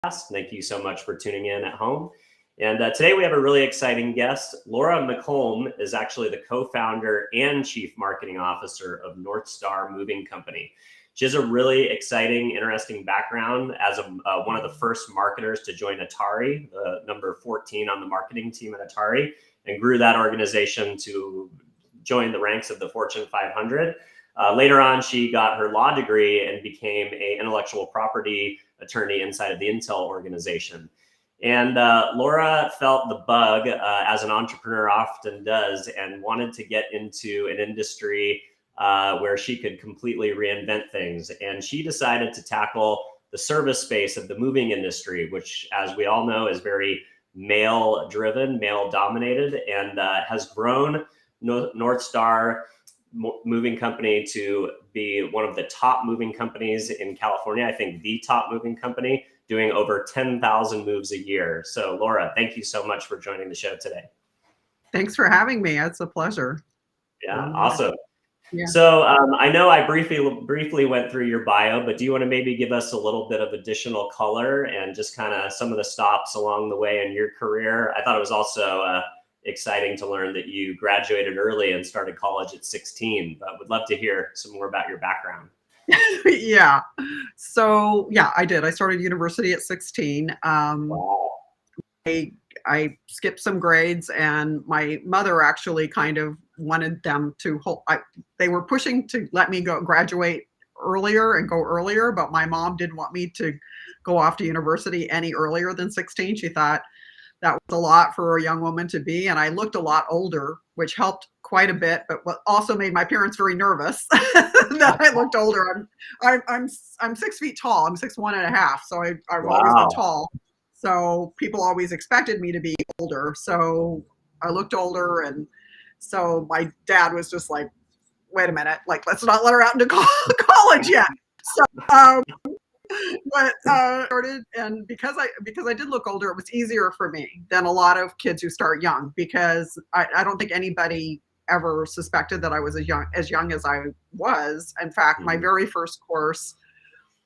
Thank you so much for tuning in at home. And today we have a really exciting guest. Laura McHolm is actually the co-founder and chief marketing officer of NorthStar Moving Company. She has a really exciting, interesting background as one of the first marketers to join Atari, number 14 on the marketing team at Atari, and grew that organization to join the ranks of the Fortune 500. Later on, she got her law degree and became an intellectual property attorney inside of the Intel organization. And Laura felt the bug, as an entrepreneur often does, and wanted to get into an industry where she could completely reinvent things. And she decided to tackle the service space of the moving industry, which, as we all know, is very male-driven, male-dominated, and has grown NorthStar Moving Company to be one of the top moving companies in California. I think the top moving company, doing over 10,000 moves a year. So Laura, thank you so much for joining the show today. Thanks for having me. It's a pleasure. Yeah, awesome. Yeah. So I know I briefly went through your bio, but do you want to maybe give us a little bit of additional color and just kind of some of the stops along the way in your career? I thought it was also exciting to learn that you graduated early and started college at 16, but would love to hear some more about your background. Yeah. So yeah, I did. I started university at 16. Wow. I skipped some grades, and my mother actually kind of wanted them to they were pushing to let me graduate earlier and go earlier, but my mom didn't want me to go off to university any earlier than 16. She thought that was a lot for a young woman to be, and I looked a lot older, which helped quite a bit, but what also made my parents very nervous that I looked older. I'm 6 feet tall. I'm 6'1.5", so I've always been tall. So people always expected me to be older. So I looked older, and so my dad was just like, "Wait a minute, like let's not let her out into college yet." So. But started, and because I did look older, it was easier for me than a lot of kids who start young, because I don't think anybody ever suspected that I was as young as I was. In fact, my very first course,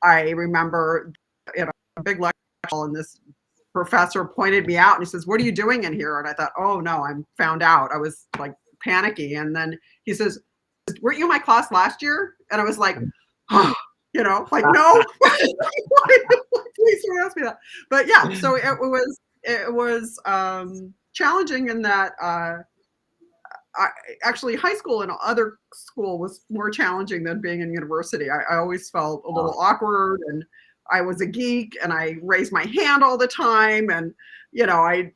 I remember in a big lecture hall, and this professor pointed me out and he says, "What are you doing in here?" And I thought, "Oh no, I'm found out." I was like panicky, and then he says, "Weren't you in my class last year?" And I was like, "Oh." You know, like, no, please don't ask me that. But yeah, so it was challenging in that actually high school and other school was more challenging than being in university. I always felt a little awkward, and I was a geek, and I raised my hand all the time, and you know, I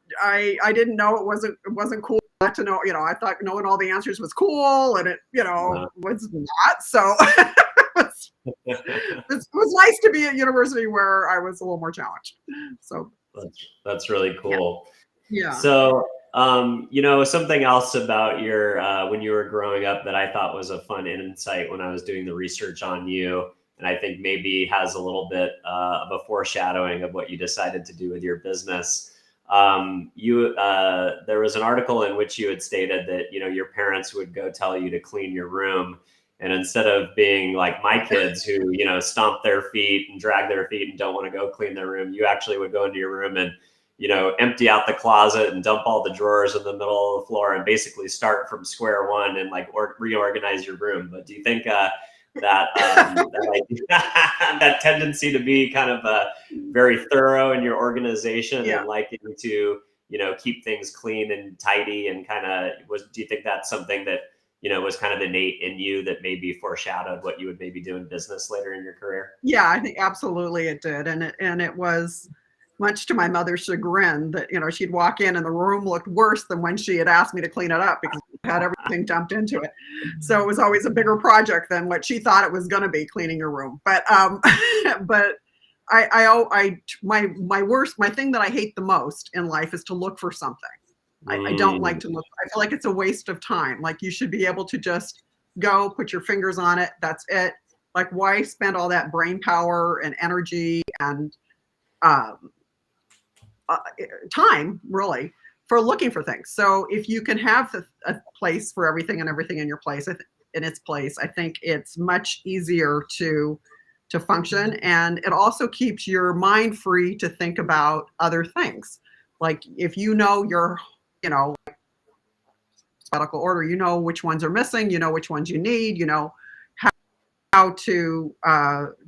didn't know it wasn't cool not to know. You know, I thought knowing all the answers was cool, and it was not. So. It was nice to be at university where I was a little more challenged. So that's really cool. Yeah. So something else about your when you were growing up that I thought was a fun insight when I was doing the research on you, and I think maybe has a little bit of a foreshadowing of what you decided to do with your business. There was an article in which you had stated that your parents would go tell you to clean your room. And instead of being like my kids who, stomp their feet and drag their feet and don't want to go clean their room, you actually would go into your room and, empty out the closet and dump all the drawers in the middle of the floor and basically start from square one and reorganize your room. But do you think that tendency to be kind of very thorough in your organization and liking to, keep things clean and tidy and do you think that's something that was kind of innate in you that maybe foreshadowed what you would maybe do in business later in your career? Yeah, I think absolutely it did. And it was much to my mother's chagrin that, she'd walk in and the room looked worse than when she had asked me to clean it up because I had everything dumped into it. So it was always a bigger project than what she thought it was going to be, cleaning your room. But my thing that I hate the most in life is to look for something. I don't like to look. I feel like it's a waste of time. Like, you should be able to just go, put your fingers on it. That's it. Like, why spend all that brain power and energy and time, really, for looking for things? So if you can have a place for everything and everything in your place, in its place, I think it's much easier to to function. And it also keeps your mind free to think about other things. Like if you know your, alphabetical order, you know which ones are missing, you know which ones you need, you know how to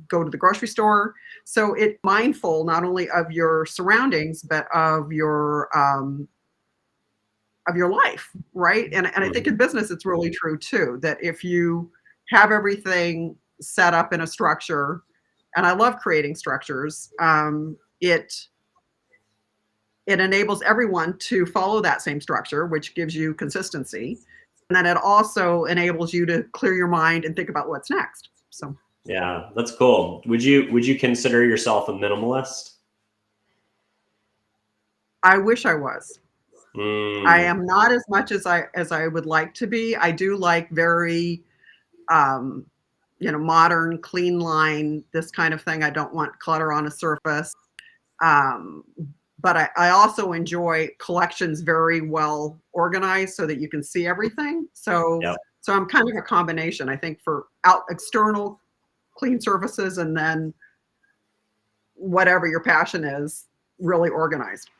go to the grocery store. So it's mindful not only of your surroundings, but of your life, right? And I think in business, it's really true too, that if you have everything set up in a structure, and I love creating structures, it enables everyone to follow that same structure, which gives you consistency. And then it also enables you to clear your mind and think about what's next. So yeah, that's cool. Would you consider yourself a minimalist? I wish I was. I am not as much as I would like to be. I do like very modern, clean line, this kind of thing. I don't want clutter on a surface. But I also enjoy collections very well organized so that you can see everything. So I'm kind of a combination, I think, for external clean surfaces, and then whatever your passion is, really organized.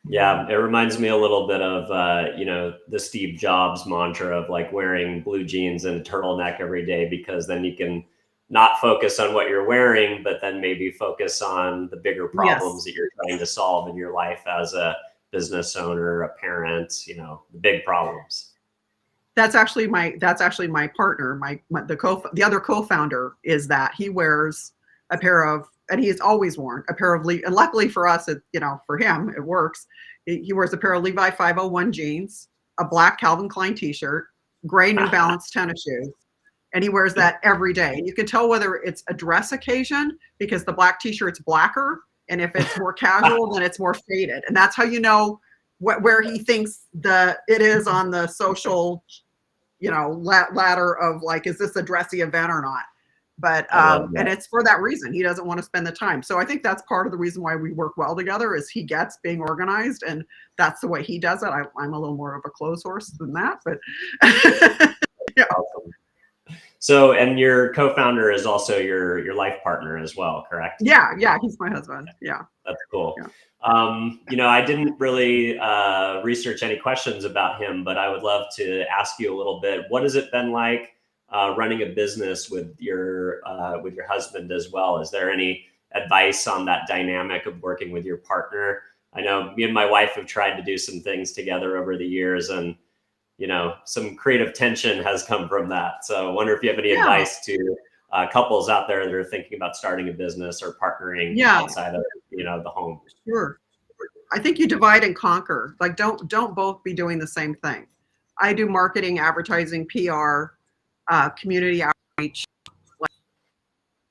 Yeah, it reminds me a little bit of, the Steve Jobs mantra of like wearing blue jeans and a turtleneck every day, because then you can not focus on what you're wearing, but then maybe focus on the bigger problems that you're trying to solve in your life as a business owner, a parent, the big problems. That's actually my partner, the other co-founder, is that he wears a pair of, and he's always worn a pair of and luckily for us, for him, it works. He wears a pair of Levi 501 jeans, a black Calvin Klein t-shirt, gray New Balance tennis shoes. And he wears that every day. And you can tell whether it's a dress occasion because the black t-shirt's blacker. And if it's more casual, then it's more faded. And that's how you know where he thinks it is on the social, ladder of like, is this a dressy event or not? But, and it's for that reason. He doesn't want to spend the time. So I think that's part of the reason why we work well together, is he gets being organized, and that's the way he does it. I'm a little more of a clothes horse than that, but yeah. Awesome. So, and your co-founder is also your life partner as well, correct? Yeah, he's my husband. Yeah. That's cool. Yeah. I didn't really research any questions about him, but I would love to ask you a little bit. What has it been like running a business with your husband as well? Is there any advice on that dynamic of working with your partner? I know me and my wife have tried to do some things together over the years, and some creative tension has come from that. So I wonder if you have any advice to couples out there that are thinking about starting a business or partnering outside of, the home. Sure. I think you divide and conquer. Like, don't both be doing the same thing. I do marketing, advertising, PR, community outreach.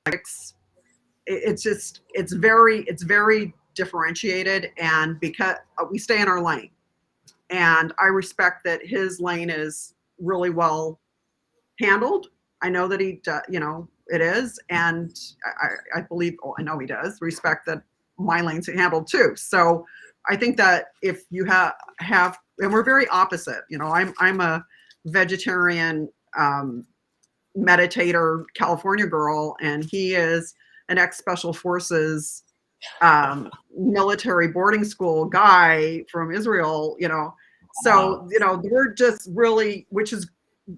It's very differentiated, and because we stay in our lane. And I respect that his lane is really well handled. I know that he, it is. And I believe, I know he does respect that my lane's handled too. So I think that if you have, and we're very opposite, I'm a vegetarian, meditator, California girl, and he is an ex-special forces, military boarding school guy from Israel, So, we're just really, which is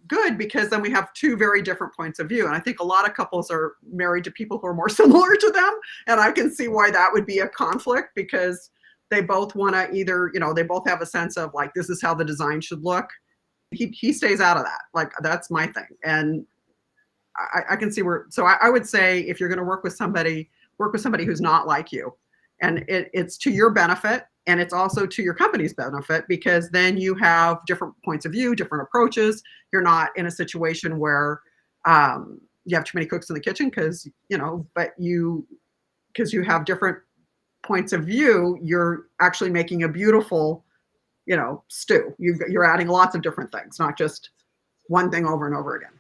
good, because then we have two very different points of view. And I think a lot of couples are married to people who are more similar to them. And I can see why that would be a conflict, because they both want to either, they both have a sense of like, this is how the design should look. He stays out of that. Like, that's my thing. And I can see so I would say, if you're going to work with somebody who's not like you. And it's to your benefit, and it's also to your company's benefit, because then you have different points of view, different approaches. You're not in a situation where you have too many cooks in the kitchen, because you have different points of view. You're actually making a beautiful, stew. You're adding lots of different things, not just one thing over and over again.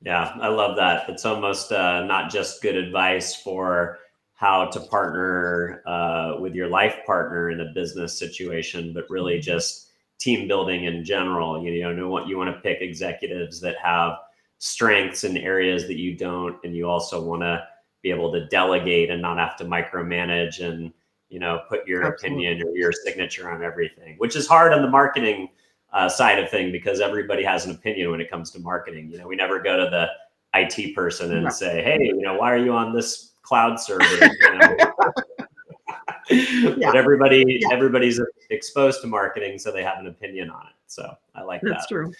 Yeah, I love that. It's almost not just good advice for how to partner with your life partner in a business situation, but really just team building in general. You want to pick executives that have strengths in areas that you don't, and you also want to be be able to delegate and not have to micromanage and, put your opinion or your signature on everything, which is hard on the marketing side of thing, because everybody has an opinion when it comes to marketing. We never go to the IT person and say, hey, why are you on this cloud server? But everybody's exposed to marketing, so they have an opinion on it. So I like that. That's true.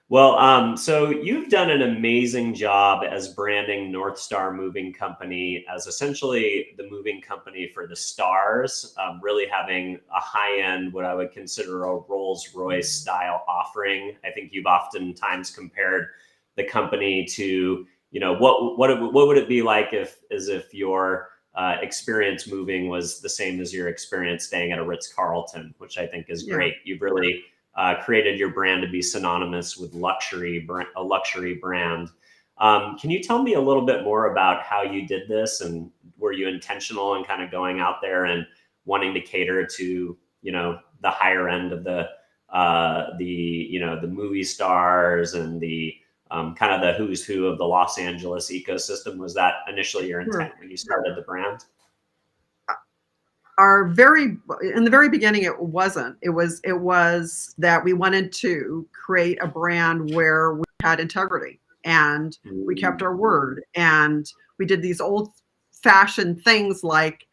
Well, so you've done an amazing job as branding NorthStar Moving Company as essentially the moving company for the stars, really having a high-end, what I would consider a Rolls-Royce style offering. I think you've oftentimes compared the company to, what would it be like if your experience moving was the same as your experience staying at a Ritz-Carlton, which I think is great. You've really created your brand to be synonymous with a luxury brand. Can you tell me a little bit more about how you did this, and were you intentional in kind of going out there and wanting to cater to, the higher end of the movie stars and the kind of the who's who of the Los Angeles ecosystem? Was that initially your intent when you started the brand? In the very beginning, it wasn't. It was that we wanted to create a brand where we had integrity and we kept our word, and we did these old-fashioned things like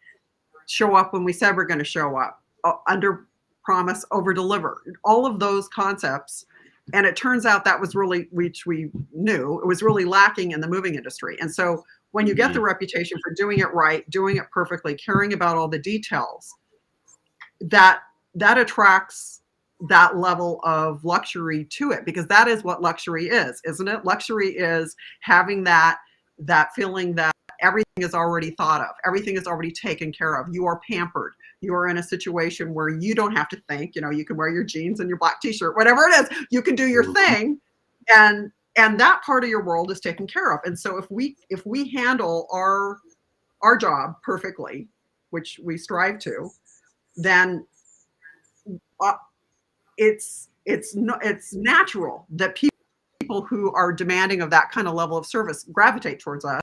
show up when we said we're going to show up, under promise, over deliver, all of those concepts. And it turns out that was really, which we knew, it was really lacking in the moving industry. And so when you get the reputation for doing it right, doing it perfectly, caring about all the details, that attracts that level of luxury to it, because that is what luxury is, isn't it? Luxury is having that feeling that everything is already thought of, everything is already taken care of. You are pampered. You are in a situation where you don't have to think. You can wear your jeans and your black t-shirt, whatever it is. You can do your thing, and that part of your world is taken care of. And so if we handle our job perfectly, which we strive to, then it's natural that people who are demanding of that kind of level of service gravitate towards them.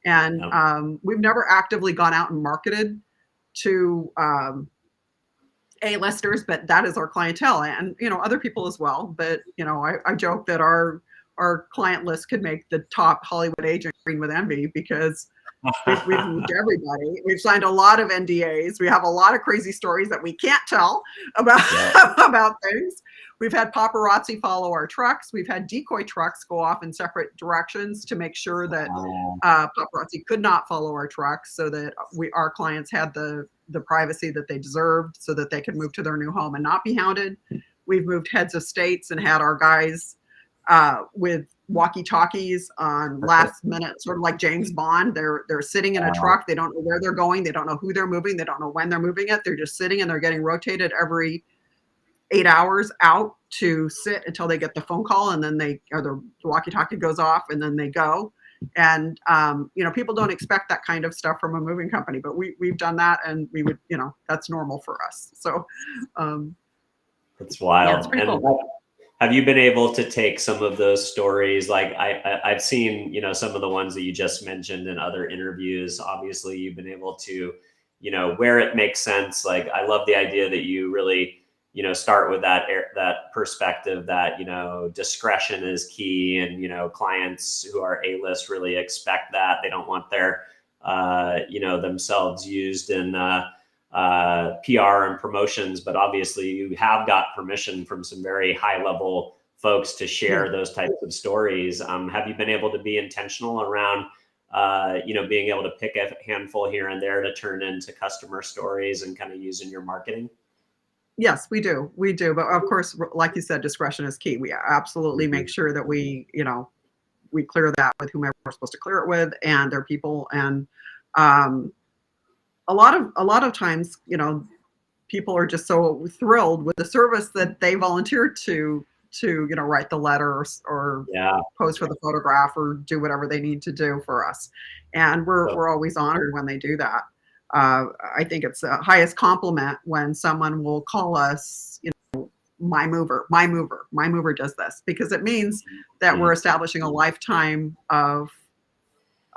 And we've never actively gone out and marketed to A-listers, but that is our clientele, and other people as well. But I joke that our client list could make the top Hollywood agent green with envy, because we've moved everybody. We've signed a lot of NDAs. We have a lot of crazy stories that we can't tell about about things. We've had paparazzi follow our trucks. We've had decoy trucks go off in separate directions to make sure that paparazzi could not follow our trucks, so that our clients had the privacy that they deserved, so that they could move to their new home and not be hounded. We've moved heads of states and had our guys with walkie-talkies on last minute, sort of like James Bond. They're sitting in a truck. They don't know where they're going. They don't know who they're moving. They don't know when they're moving it. They're just sitting, and they're getting rotated every 8 hours out to sit until they get the phone call, and then the walkie-talkie goes off, and then they go. And people don't expect that kind of stuff from a moving company, but we've done that, and we would, that's normal for us. So that's wild. Yeah, it's pretty cool. Have you been able to take some of those stories? Like I've seen, some of the ones that you just mentioned in other interviews. Obviously, you've been able to, where it makes sense. Like, I love the idea that you really, start with that perspective that, discretion is key, and, clients who are A-list really expect that. They don't want their, themselves used in PR and promotions, but obviously you have got permission from some very high level folks to share those types of stories. Have you been able to be intentional around, being able to pick a handful here and there to turn into customer stories and kind of use in your marketing? Yes, we do. But of course, like you said, discretion is key. We absolutely make sure that we clear that with whomever we're supposed to clear it with and their people. And a lot of times, people are just so thrilled with the service that they volunteered to write the letter or pose for the photograph or do whatever they need to do for us. And we're always honored when they do that. I think it's the highest compliment when someone will call us, my mover does this, because it means that we're establishing a lifetime of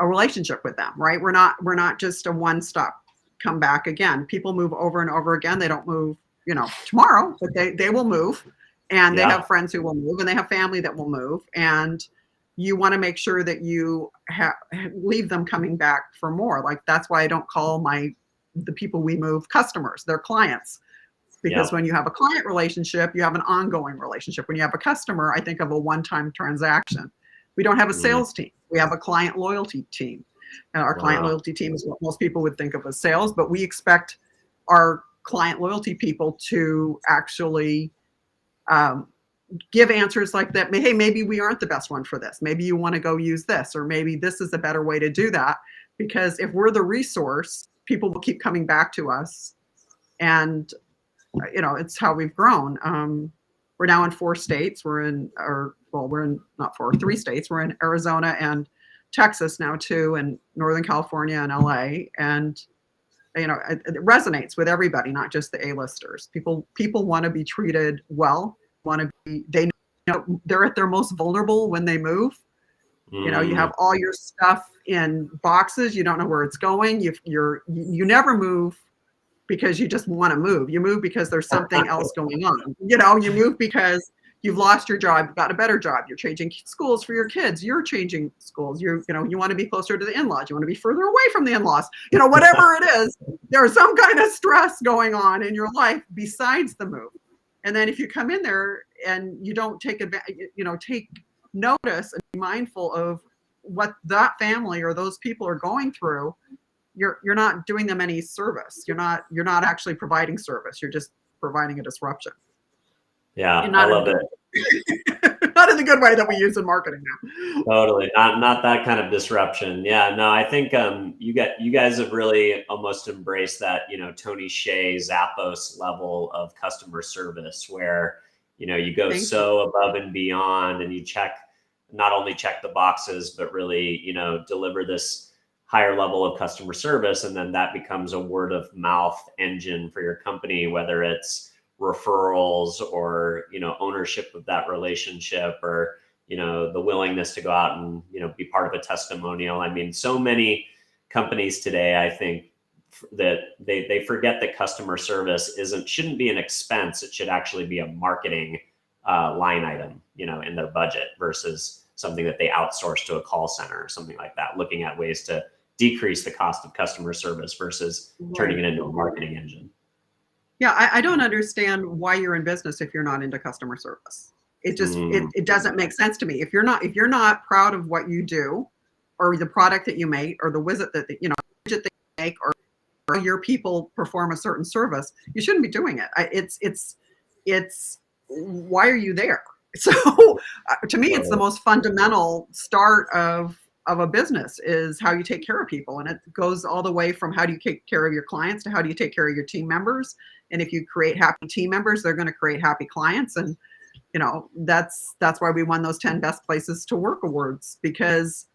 a relationship with them, right? We're not just a one-stop come back again. People move over and over again. They don't move, tomorrow, but they will move, and they have friends who will move, and they have family that will move, and you want to make sure that you leave them coming back for more. Like, that's why I don't call the people we move customers, they're clients. Because when you have a client relationship, you have an ongoing relationship. When you have a customer, I think of a one-time transaction. We don't have a sales team. We have a client loyalty team. And our client loyalty team is what most people would think of as sales, but we expect our client loyalty people to actually give answers like that. Hey, maybe we aren't the best one for this. Maybe you want to go use this, or maybe this is a better way to do that. Because if we're the resource, people will keep coming back to us. And it's how we've grown. We're now in 4 states. We're in not 4, 3 states. We're in Arizona and Texas now too, and Northern California and LA. And it resonates with everybody, not just the A-listers. People want to be treated well. They know they're at their most vulnerable when they move. You have all your stuff in boxes. You don't know where it's going. You never move because you just want to move. You move because there's something else going on. You move because you've lost your job, you've got a better job. You're changing schools for your kids. You're changing schools. You want to be closer to the in-laws. You want to be further away from the in-laws. Whatever it is, there's some kind of stress going on in your life besides the move. And then if you come in there and you don't take notice and be mindful of what that family or those people are going through, you're not doing them any service. You're not actually providing service. You're just providing a disruption. Yeah, I love it. Not in the good way that we use in marketing now. Totally, not that kind of disruption. Yeah, no, I think you guys have really almost embraced that Tony Hsieh Zappos level of customer service, where you go above and beyond, and you not only check the boxes, but really deliver this higher level of customer service, and then that becomes a word of mouth engine for your company, whether it's referrals or ownership of that relationship, or the willingness to go out and be part of a testimonial. I mean, so many companies today, I think, that they forget that customer service shouldn't be an expense. It should actually be a marketing line item, in their budget, versus something that they outsource to a call center or something like that. Looking at ways to decrease the cost of customer service versus turning it into a marketing engine. Yeah, I don't understand why you're in business if you're not into customer service. It just it doesn't make sense to me. If you're not proud of what you do, or the product that you make, or the widget that widget that you make, or your people perform a certain service, you shouldn't be doing it. It's why are you there? So to me, it's the most fundamental start of a business is how you take care of people. And it goes all the way from how do you take care of your clients to how do you take care of your team members. And if you create happy team members, they're going to create happy clients. And, that's why we won those 10 best places to work awards, because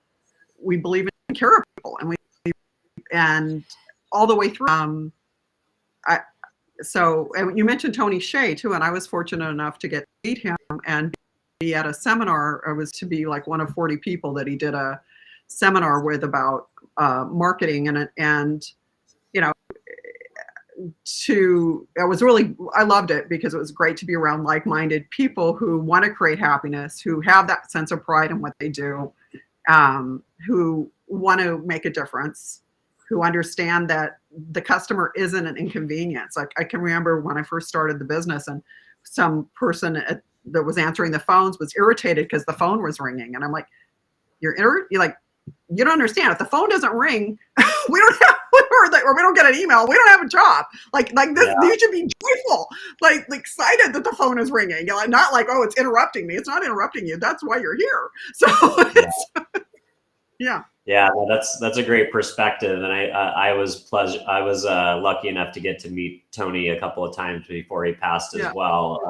we believe in care of people, and all the way through. And you mentioned Tony Hsieh too, and I was fortunate enough to get to meet him and be at a seminar. I was to be like one of 40 people that he did a seminar with about marketing, and I loved it because it was great to be around like-minded people who want to create happiness, who have that sense of pride in what they do, who want to make a difference, who understand that the customer isn't an inconvenience. Like, I can remember when I first started the business, and some person that was answering the phones was irritated because the phone was ringing, and I'm like, you don't understand. If the phone doesn't ring, we don't have, or we don't get an email, we don't have a job. Like this, you should be joyful, like excited that the phone is ringing. Not like, oh, it's interrupting me. It's not interrupting you. That's why you're here. So yeah. Yeah, well, that's a great perspective, and I was lucky enough to get to meet Tony a couple of times before he passed as well.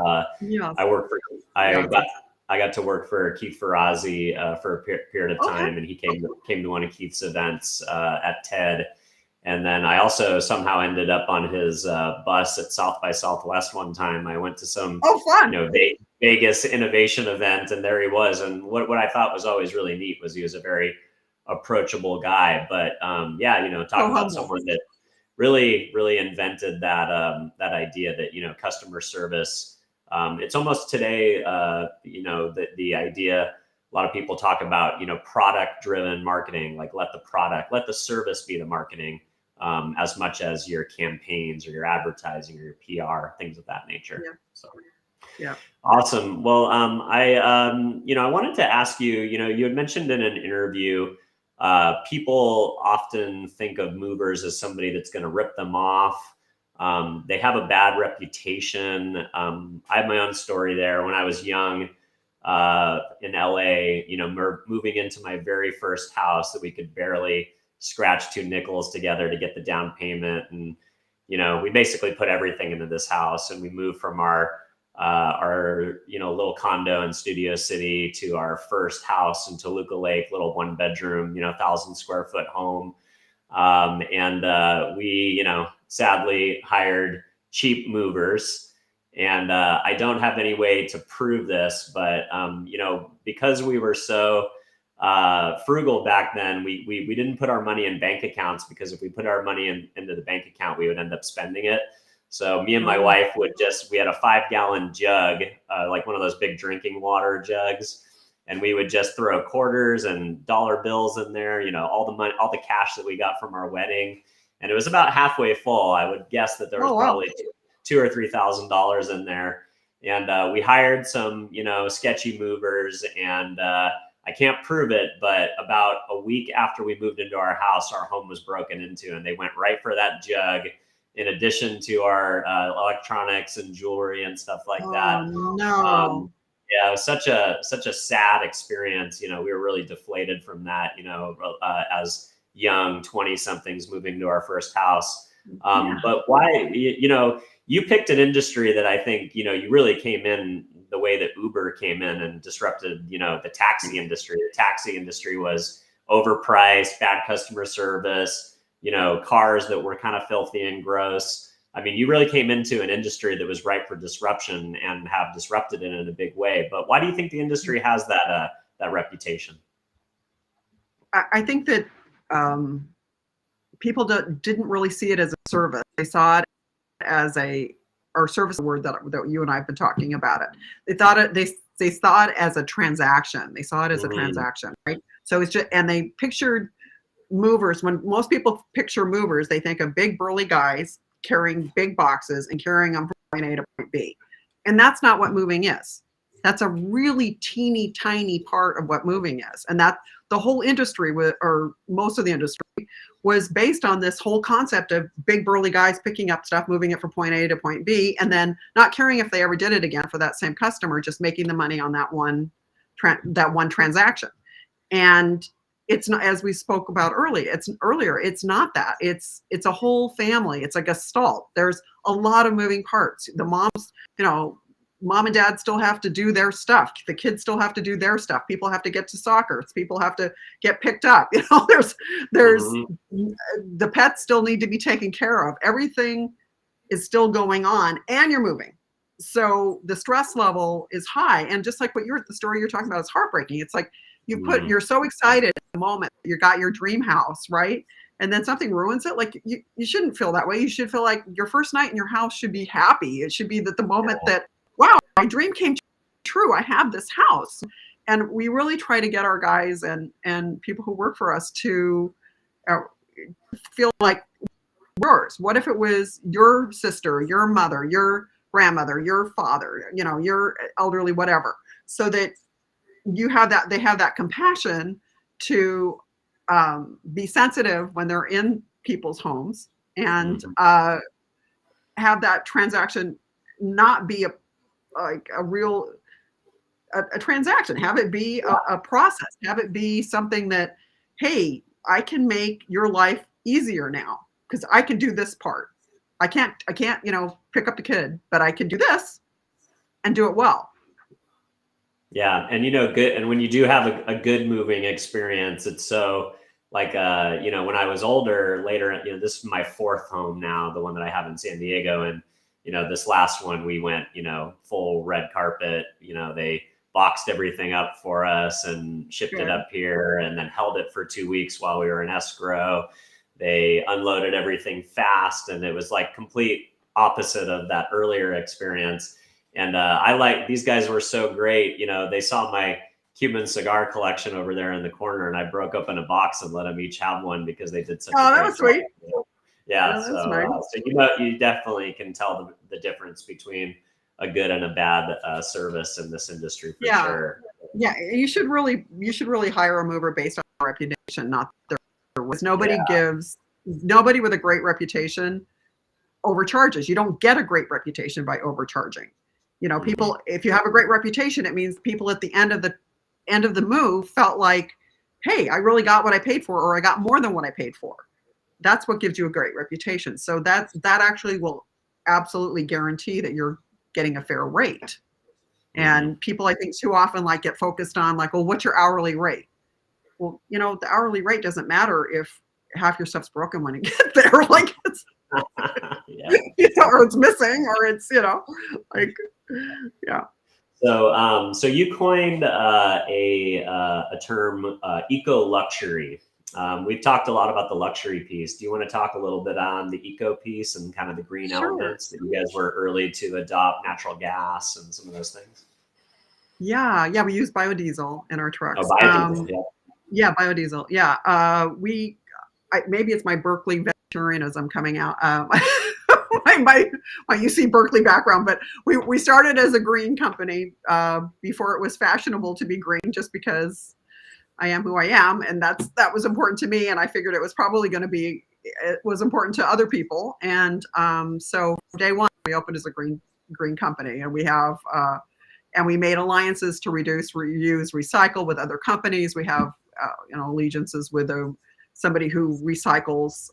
I got to work for Keith Ferrazzi for a period of time, and he came to one of Keith's events at TED, and then I also somehow ended up on his bus at South by Southwest one time. I went to some Vegas innovation event, and there he was. And what I thought was always really neat was he was a very approachable guy. But yeah, you know, talk So about humble. someone that really invented that that idea that, you know, customer service. It's almost today, you know, the idea. A lot of people talk about, you know, product driven marketing, like let the service be the marketing, as much as your campaigns or your advertising or your PR, things of that nature. Yeah. So, Yeah. awesome. Well, you know, I wanted to ask you, you know, you had mentioned in an interview, people often think of movers as somebody that's going to rip them off. They have a bad reputation. I have my own story there. When I was young, in LA, you know, moving into my very first house that we could barely scratch 2 nickels together to get the down payment. And, you know, we basically put everything into this house, and we moved from our, you know, little condo in Studio City to our first house in Toluca Lake, little 1-bedroom, you know, 1,000 square foot home. We, you know, sadly hired cheap movers. And I don't have any way to prove this, but, you know, because we were so frugal back then, we didn't put our money in bank accounts, because if we put our money into the bank account, we would end up spending it. So me and my wife we had a 5-gallon jug, like one of those big drinking water jugs. And we would just throw quarters and dollar bills in there, you know, all the money, all the cash that we got from our wedding. And it was about halfway full. I would guess that there was probably $2,000 or $3,000 in there. And we hired some, you know, sketchy movers, and I can't prove it, but about a week after we moved into our house, our home was broken into, and they went right for that jug, in addition to our electronics and jewelry and stuff like that. No. Yeah, it was such a sad experience. You know, we were really deflated from that, you know, as young 20-somethings moving to our first house. But why, you know, you picked an industry that I think, you know, you really came in the way that Uber came in and disrupted, you know, the taxi industry. The taxi industry was overpriced, bad customer service, you know, cars that were kind of filthy and gross. I mean, you really came into an industry that was ripe for disruption and have disrupted it in a big way. But why do you think the industry has that reputation? I think that people didn't really see it as a service. They saw it as or service word that you and I have been talking about it. They thought they saw it as a transaction. They saw it as a transaction, right? So it's just, and they pictured movers. When most people picture movers, they think of big burly guys carrying big boxes and carrying them from point A to point B. And that's not what moving is. That's a really teeny tiny part of what moving is. And that the whole industry, or most of the industry, was based on this whole concept of big burly guys picking up stuff, moving it from point A to point B, and then not caring if they ever did it again for that same customer, just making the money on that one transaction. And it's not, as we spoke about earlier, it's not that. It's a whole family. It's a gestalt. There's a lot of moving parts. The moms, you know, mom and dad still have to do their stuff. The kids still have to do their stuff. People have to get to soccer. People have to get picked up. You know, there's the pets still need to be taken care of. Everything is still going on, and you're moving. So the stress level is high. And just like the story you're talking about is heartbreaking. It's like you're so excited at the moment, you got your dream house, right? And then something ruins it. Like you shouldn't feel that way. You should feel like your first night in your house should be happy. It should be that the moment that, wow, my dream came true. I have this house. And we really try to get our guys and people who work for us to feel like yours. What if it was your sister, your mother, your grandmother, your father, you know, your elderly, whatever, so that you have that, they have that compassion to be sensitive when they're in people's homes, and have that transaction not be a real transaction. Have it be a process. Have it be something that, hey, I can make your life easier now because I can do this part. I can't, you know, pick up the kid, but I can do this and do it well. Yeah. And, you know, good. And when you do have a good moving experience, it's so like, you know, when I was older, later, you know, this is my 4th home now, the one that I have in San Diego. And, you know, this last one, we went, you know, full red carpet, you know, they boxed everything up for us and shipped it up here, and then held it for 2 weeks while we were in escrow. They unloaded everything fast, and it was like complete opposite of that earlier experience. And these guys were so great. They saw my Cuban cigar collection over there in the corner, and I broke open a box and let them each have one because they did such a great that was sweet. job. Yeah, that's nice. So you definitely can tell the difference between a good and a bad service in this industry for sure. Yeah, you should really hire a mover based on reputation, not their was. Nobody with a great reputation overcharges. You don't get a great reputation by overcharging. People, if you have a great reputation, it means people at the end of the move felt like, hey, I really got what I paid for, or I got more than what I paid for. That's what gives you a great reputation. So that actually will absolutely guarantee that you're getting a fair rate. And people, I think, too often get focused on well, what's your hourly rate? Well, the hourly rate doesn't matter if half your stuff's broken when you get there. It's or it's missing, or it's So you coined a term, eco luxury. We've talked a lot about the luxury piece. Do you want to talk a little bit on the eco piece and kind of the green elements that you guys were early to adopt, natural gas and some of those things? Yeah, we use biodiesel in our trucks. Oh, biodiesel, yeah, biodiesel. Yeah, maybe it's my Berkeley vegetarianism coming out. My UC Berkeley background, but we started as a green company before it was fashionable to be green, just because I am who I am, and that was important to me, and I figured it was probably going to be, it was important to other people, and so from day one we opened as a green company, and we have and we made alliances to reduce, reuse, recycle with other companies. We have allegiances with somebody who recycles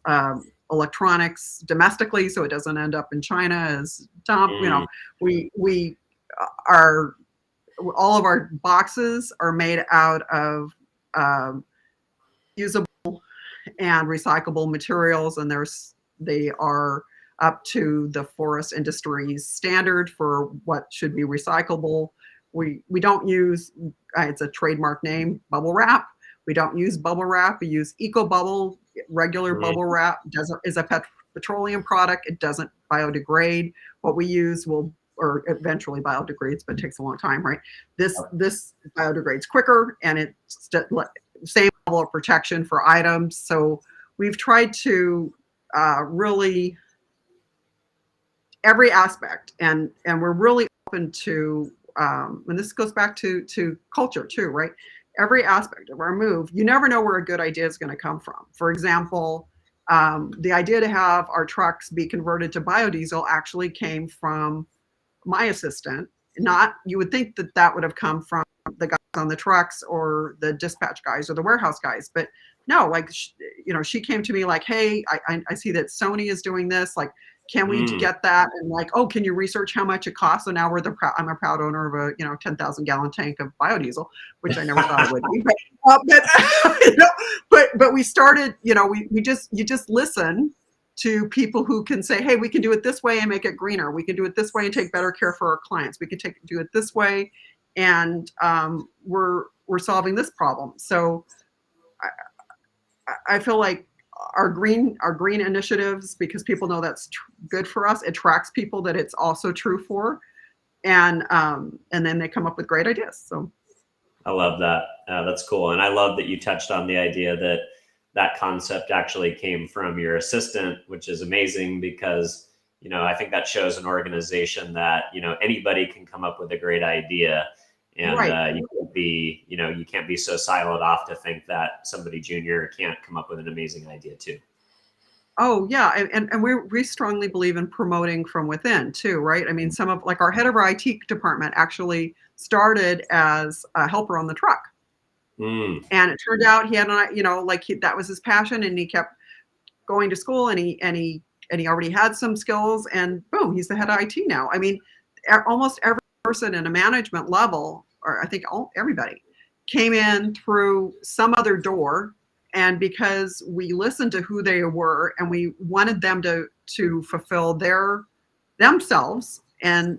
electronics domestically, so it doesn't end up in China as dump. We are, all of our boxes are made out of usable and recyclable materials, and they are up to the forest industry's standard for what should be recyclable. We don't use, it's a trademark name, bubble wrap. We don't use bubble wrap. We use eco bubble. Regular bubble wrap is a petroleum product. It doesn't biodegrade. What we use or eventually biodegrades, but it takes a long time, right? This biodegrades quicker, and it's same level of protection for items. So we've tried to really every aspect, and we're really open to, and this goes back to culture too, right? Every aspect of our move, you never know where a good idea is going to come from. For example, the idea to have our trucks be converted to biodiesel actually came from my assistant. You would think that would have come from the guys on the trucks or the dispatch guys or the warehouse guys, but no, she came to me like, hey, I see that Sony is doing this. Can we get that? And oh, can you research how much it costs? So now I'm a proud owner of a 10,000 gallon tank of biodiesel, which I never thought I would be. But we started. You just listen to people who can say, hey, we can do it this way and make it greener. We can do it this way and take better care for our clients. We can do it this way, and we're solving this problem. So I feel like our green initiatives, because people know that's good for us, attracts people that it's also true for, and then they come up with great ideas. So I love that. That's cool. And I love that you touched on the idea that concept actually came from your assistant, which is amazing, because I think that shows an organization that anybody can come up with a great idea. And you can't be so siloed off to think that somebody junior can't come up with an amazing idea too. Oh yeah, and we strongly believe in promoting from within too, right? I mean, some of our head of our IT department actually started as a helper on the truck, and it turned out he had that was his passion, and he kept going to school, and he already had some skills, and boom, he's the head of IT now. I mean, almost every person in a management level, or I think everybody, came in through some other door, and because we listened to who they were and we wanted them to fulfill themselves, and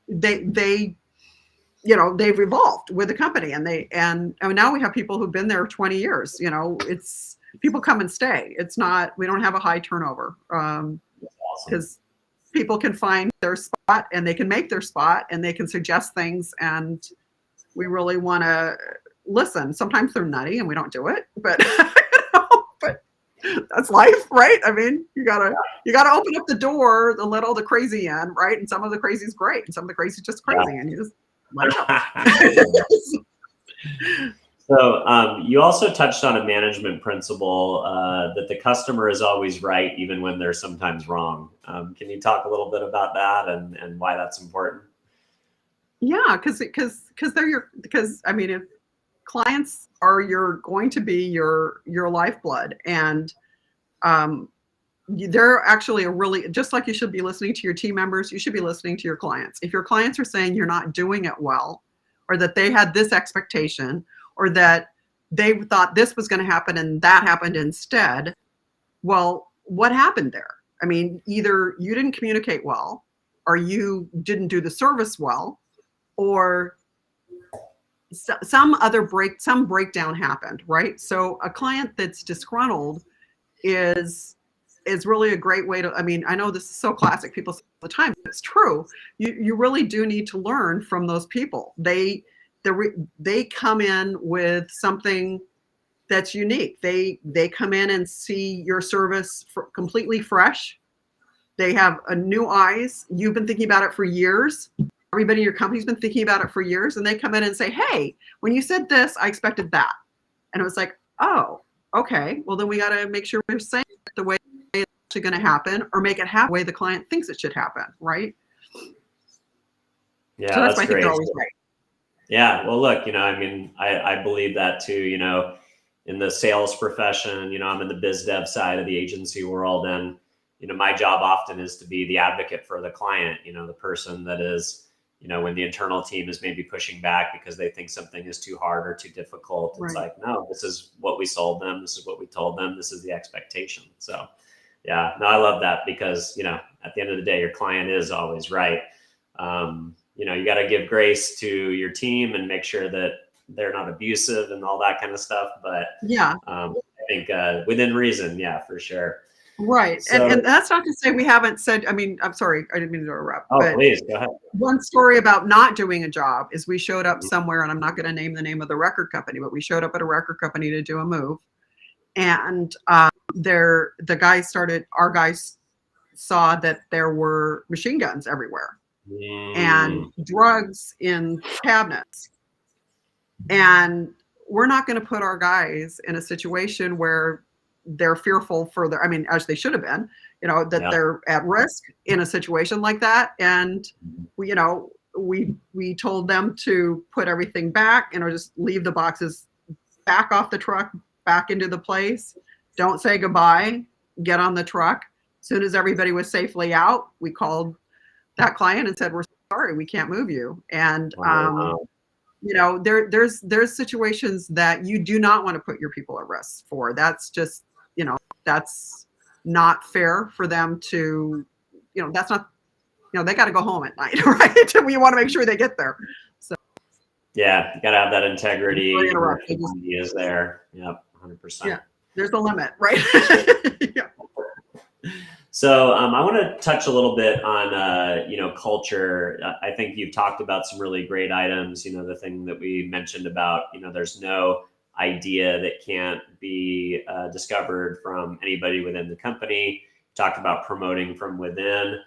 they they've evolved with the company, and now we have people who've been there 20 years. It's people come and stay. It's not, we don't have a high turnover, because people can find their spot and they can make their spot and they can suggest things, and we really want to listen. Sometimes they're nutty and we don't do it, but but that's life, right? I mean, you gotta open up the door and let all the crazy in, right? And some of the crazy is great, and some of the crazy is just crazy, and you just let it go. So you also touched on a management principle that the customer is always right, even when they're sometimes wrong. Can you talk a little bit about that and why that's important? Yeah, because I mean, if clients are going to be your lifeblood, and they're actually just like you should be listening to your team members, you should be listening to your clients. If your clients are saying you're not doing it well, or that they had this expectation, or that they thought this was going to happen and that happened instead, well, what happened there? I mean, either you didn't communicate well, or you didn't do the service well, or some breakdown happened, right? So a client that's disgruntled is really a great way to, I mean, I know this is so classic, people say all the time, but it's true. You really do need to learn from those people. They come in with something that's unique. They come in and see your service completely fresh. They have a new eyes. You've been thinking about it for years. Everybody in your company's been thinking about it for years, and they come in and say, hey, when you said this, I expected that. And it was like, oh, okay, well, then we got to make sure we're saying it the way it's actually going to happen, or make it happen the way the client thinks it should happen, right? Yeah, so that's why I great. think they're always right. Yeah, well, look, I mean, I believe that too, in the sales profession, I'm in the biz dev side of the agency world, and, my job often is to be the advocate for the client, the person that is, when the internal team is maybe pushing back because they think something is too hard or too difficult. It's Right. like, no, this is what we sold them. This is what we told them. This is the expectation. So yeah, no, I love that, because, at the end of the day, your client is always right. You got to give grace to your team and make sure that they're not abusive and all that kind of stuff. But yeah, I think within reason, yeah, for sure. Right. So, and that's not to say we haven't said, I mean, I'm sorry, I didn't mean to interrupt. Oh, but please go ahead. One story about not doing a job is we showed up somewhere, and I'm not going to name the name of the record company, but we showed up at a record company to do a move. And our guys saw that there were machine guns everywhere and drugs in cabinets. And we're not going to put our guys in a situation where they're fearful for as they should have been, that they're at risk in a situation like that. And we told them to put everything back, just leave the boxes back off the truck, back into the place. Don't say goodbye, get on the truck. As soon as everybody was safely out, we called that client and said, we're sorry, we can't move you. And, there's situations that you do not want to put your people at risk for. That's just, that's not fair for them to, that's not, they got to go home at night, right? And we want to make sure they get there. So yeah, you got to have that integrity. Is there? Yep, 100%. Yeah, there's a limit, right? Yeah. So I want to touch a little bit on, culture. I think you've talked about some really great items. The thing that we mentioned about, there's no idea that can't be discovered from anybody within the company. Talked about promoting from within.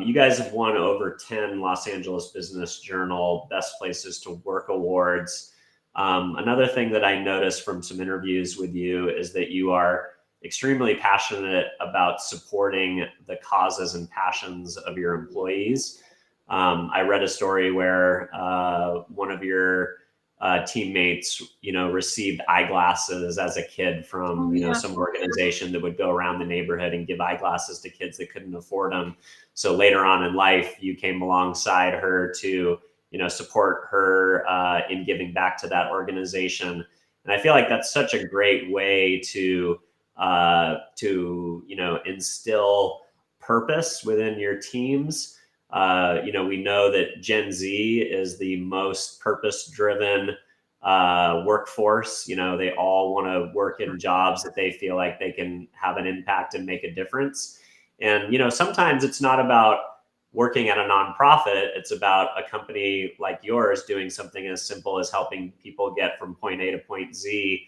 You guys have won over 10 Los Angeles Business Journal Best Places to Work awards. Another thing that I noticed from some interviews with you is that you are extremely passionate about supporting the causes and passions of your employees. I read a story where one of your teammates, received eyeglasses as a kid from, some organization that would go around the neighborhood and give eyeglasses to kids that couldn't afford them. So later on in life, you came alongside her to, support her in giving back to that organization. And I feel like that's such a great way to instill purpose within your teams. We know that Gen Z is the most purpose-driven workforce. They all want to work in jobs that they feel like they can have an impact and make a difference. And, sometimes it's not about working at a nonprofit. It's about a company like yours doing something as simple as helping people get from point A to point Z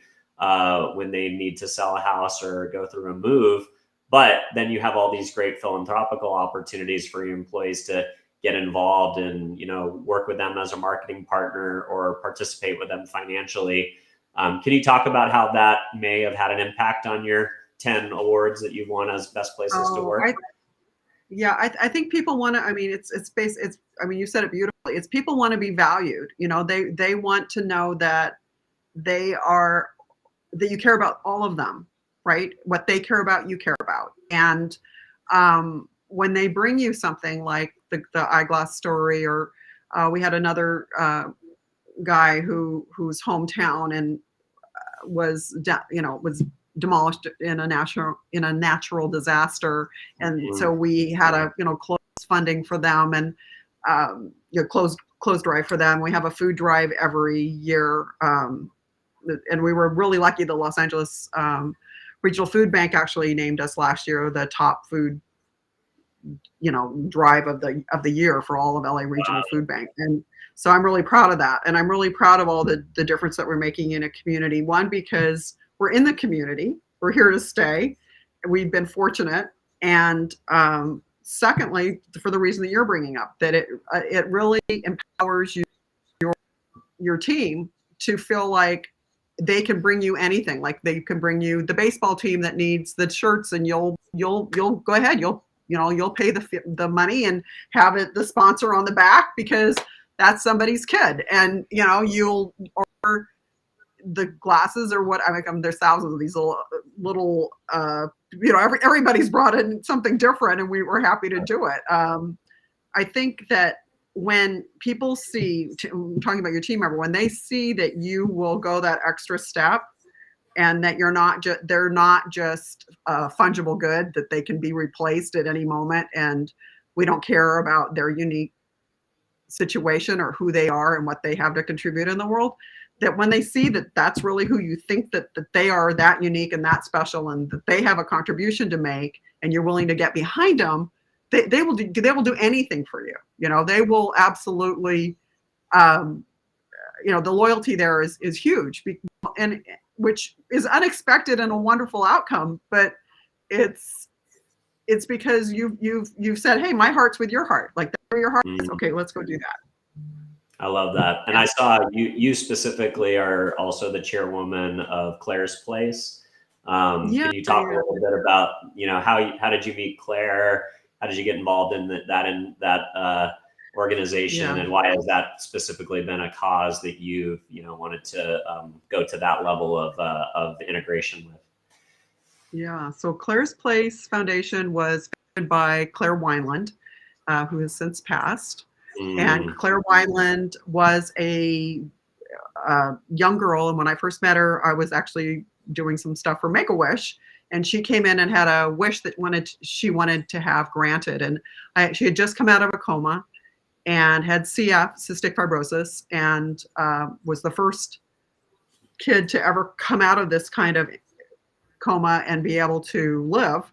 when they need to sell a house or go through a move. But then you have all these great philanthropical opportunities for your employees to get involved and, work with them as a marketing partner or participate with them financially. Can you talk about how that may have had an impact on your 10 awards that you've won as best places to work? I think people want to, you said it beautifully. It's people want to be valued. They want to know that that you care about all of them, right? What they care about, you care about. And when they bring you something like the eyeglass story, or we had another guy whose hometown and was demolished in a natural disaster, and so we had a clothes funding for them, and clothes drive for them. We have a food drive every year, and we were really lucky. The Los Angeles Regional Food Bank actually named us last year the top food drive of the year for all of LA Regional Food Bank. And so I'm really proud of that, and I'm really proud of all the difference that we're making in a community. One, because we're in the community, we're here to stay, we've been fortunate, and secondly, for the reason that you're bringing up, that it really empowers your team to feel like they can bring you anything. Like they can bring you the baseball team that needs the shirts, and you'll go ahead, you'll pay the money and have it the sponsor on the back because that's somebody's kid, and you'll order the glasses or what. There's thousands of these little everybody's brought in something different, and we were happy to do it. I think that when people see, I'm talking about your team member, when they see that you will go that extra step, and that they're not just a fungible good that they can be replaced at any moment, and we don't care about their unique situation or who they are and what they have to contribute in the world, that when they see that that's really who you think that they are, that unique and that special, and that they have a contribution to make, and you're willing to get behind them, they will do anything for you. They will absolutely, the loyalty there is huge, and which is unexpected and a wonderful outcome, but it's because you've said, hey, my heart's with your heart. Like, that's where your heart is. Okay, let's go do that. I love that. And I saw you specifically are also the chairwoman of Claire's Place. Can you talk a little bit about, how did you meet Claire? How did you get involved in that organization, and why has that specifically been a cause that you've wanted to go to that level of integration with? Yeah, so Claire's Place Foundation was founded by Claire Wineland, who has since passed. And Claire Wineland was a young girl, and when I first met her, I was actually doing some stuff for Make-A-Wish, and she came in and had a wish that she wanted to have granted. And she had just come out of a coma and had CF, cystic fibrosis, and was the first kid to ever come out of this kind of coma and be able to live.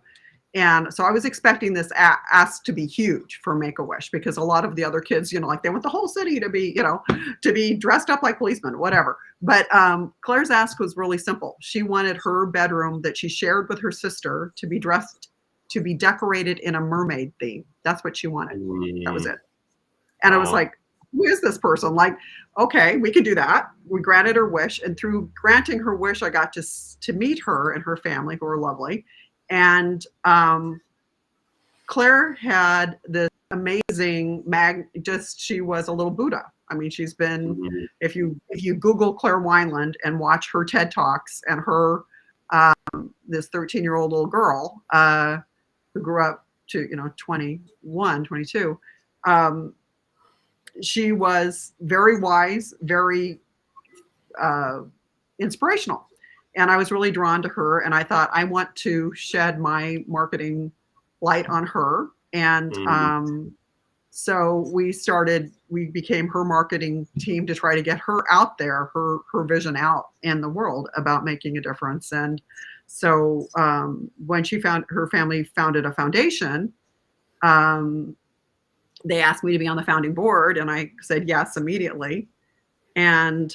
And so I was expecting this ask to be huge for Make-A-Wish, because a lot of the other kids, they want the whole city to be dressed up like policemen, whatever. But Claire's ask was really simple. She wanted her bedroom that she shared with her sister to be decorated in a mermaid theme. That's what she wanted. That was it. And I was like, who is this person? Like, okay, we can do that. We granted her wish, and through granting her wish, I got to meet her and her family, who are lovely. And Claire had this amazing she was a little Buddha. I mean, she's been, if you Google Claire Wineland and watch her TED Talks, and her, this 13-year-old little girl who grew up to, 21, 22, she was very wise, very inspirational. And I was really drawn to her, and I thought, I want to shed my marketing light on her. And So we became her marketing team to try to get her out there, her vision out in the world about making a difference. And so when her family founded a foundation, they asked me to be on the founding board, and I said yes immediately. And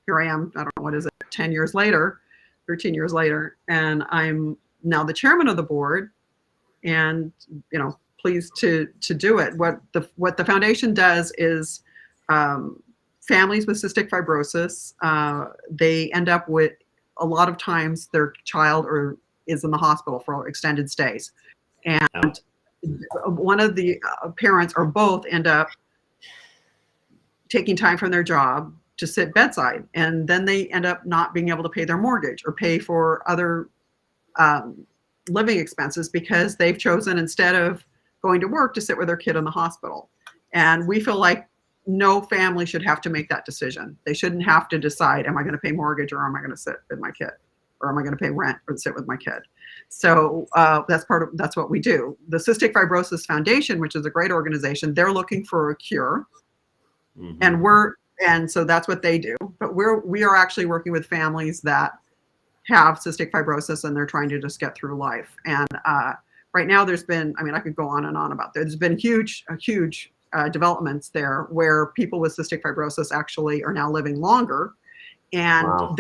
here I am, I don't know, what is it, 10 years later, 13 years later, and I'm now the chairman of the board, and, pleased to do it. What the foundation does is families with cystic fibrosis, they end up with, a lot of times their child is in the hospital for extended stays. And one of the parents or both end up taking time from their job to sit bedside, and then they end up not being able to pay their mortgage or pay for other living expenses because they've chosen, instead of going to work, to sit with their kid in the hospital. And we feel like no family should have to make that decision. They shouldn't have to decide, am I going to pay mortgage, or am I going to sit with my kid, or am I going to pay rent or sit with my kid? So that's what we do. The Cystic Fibrosis Foundation, which is a great organization, they're looking for a cure. Mm-hmm. And so that's what they do. But we are actually working with families that have cystic fibrosis, and they're trying to just get through life. And right now there's been, I could go on and on about that. There's been huge developments there where people with cystic fibrosis actually are now living longer. And wow.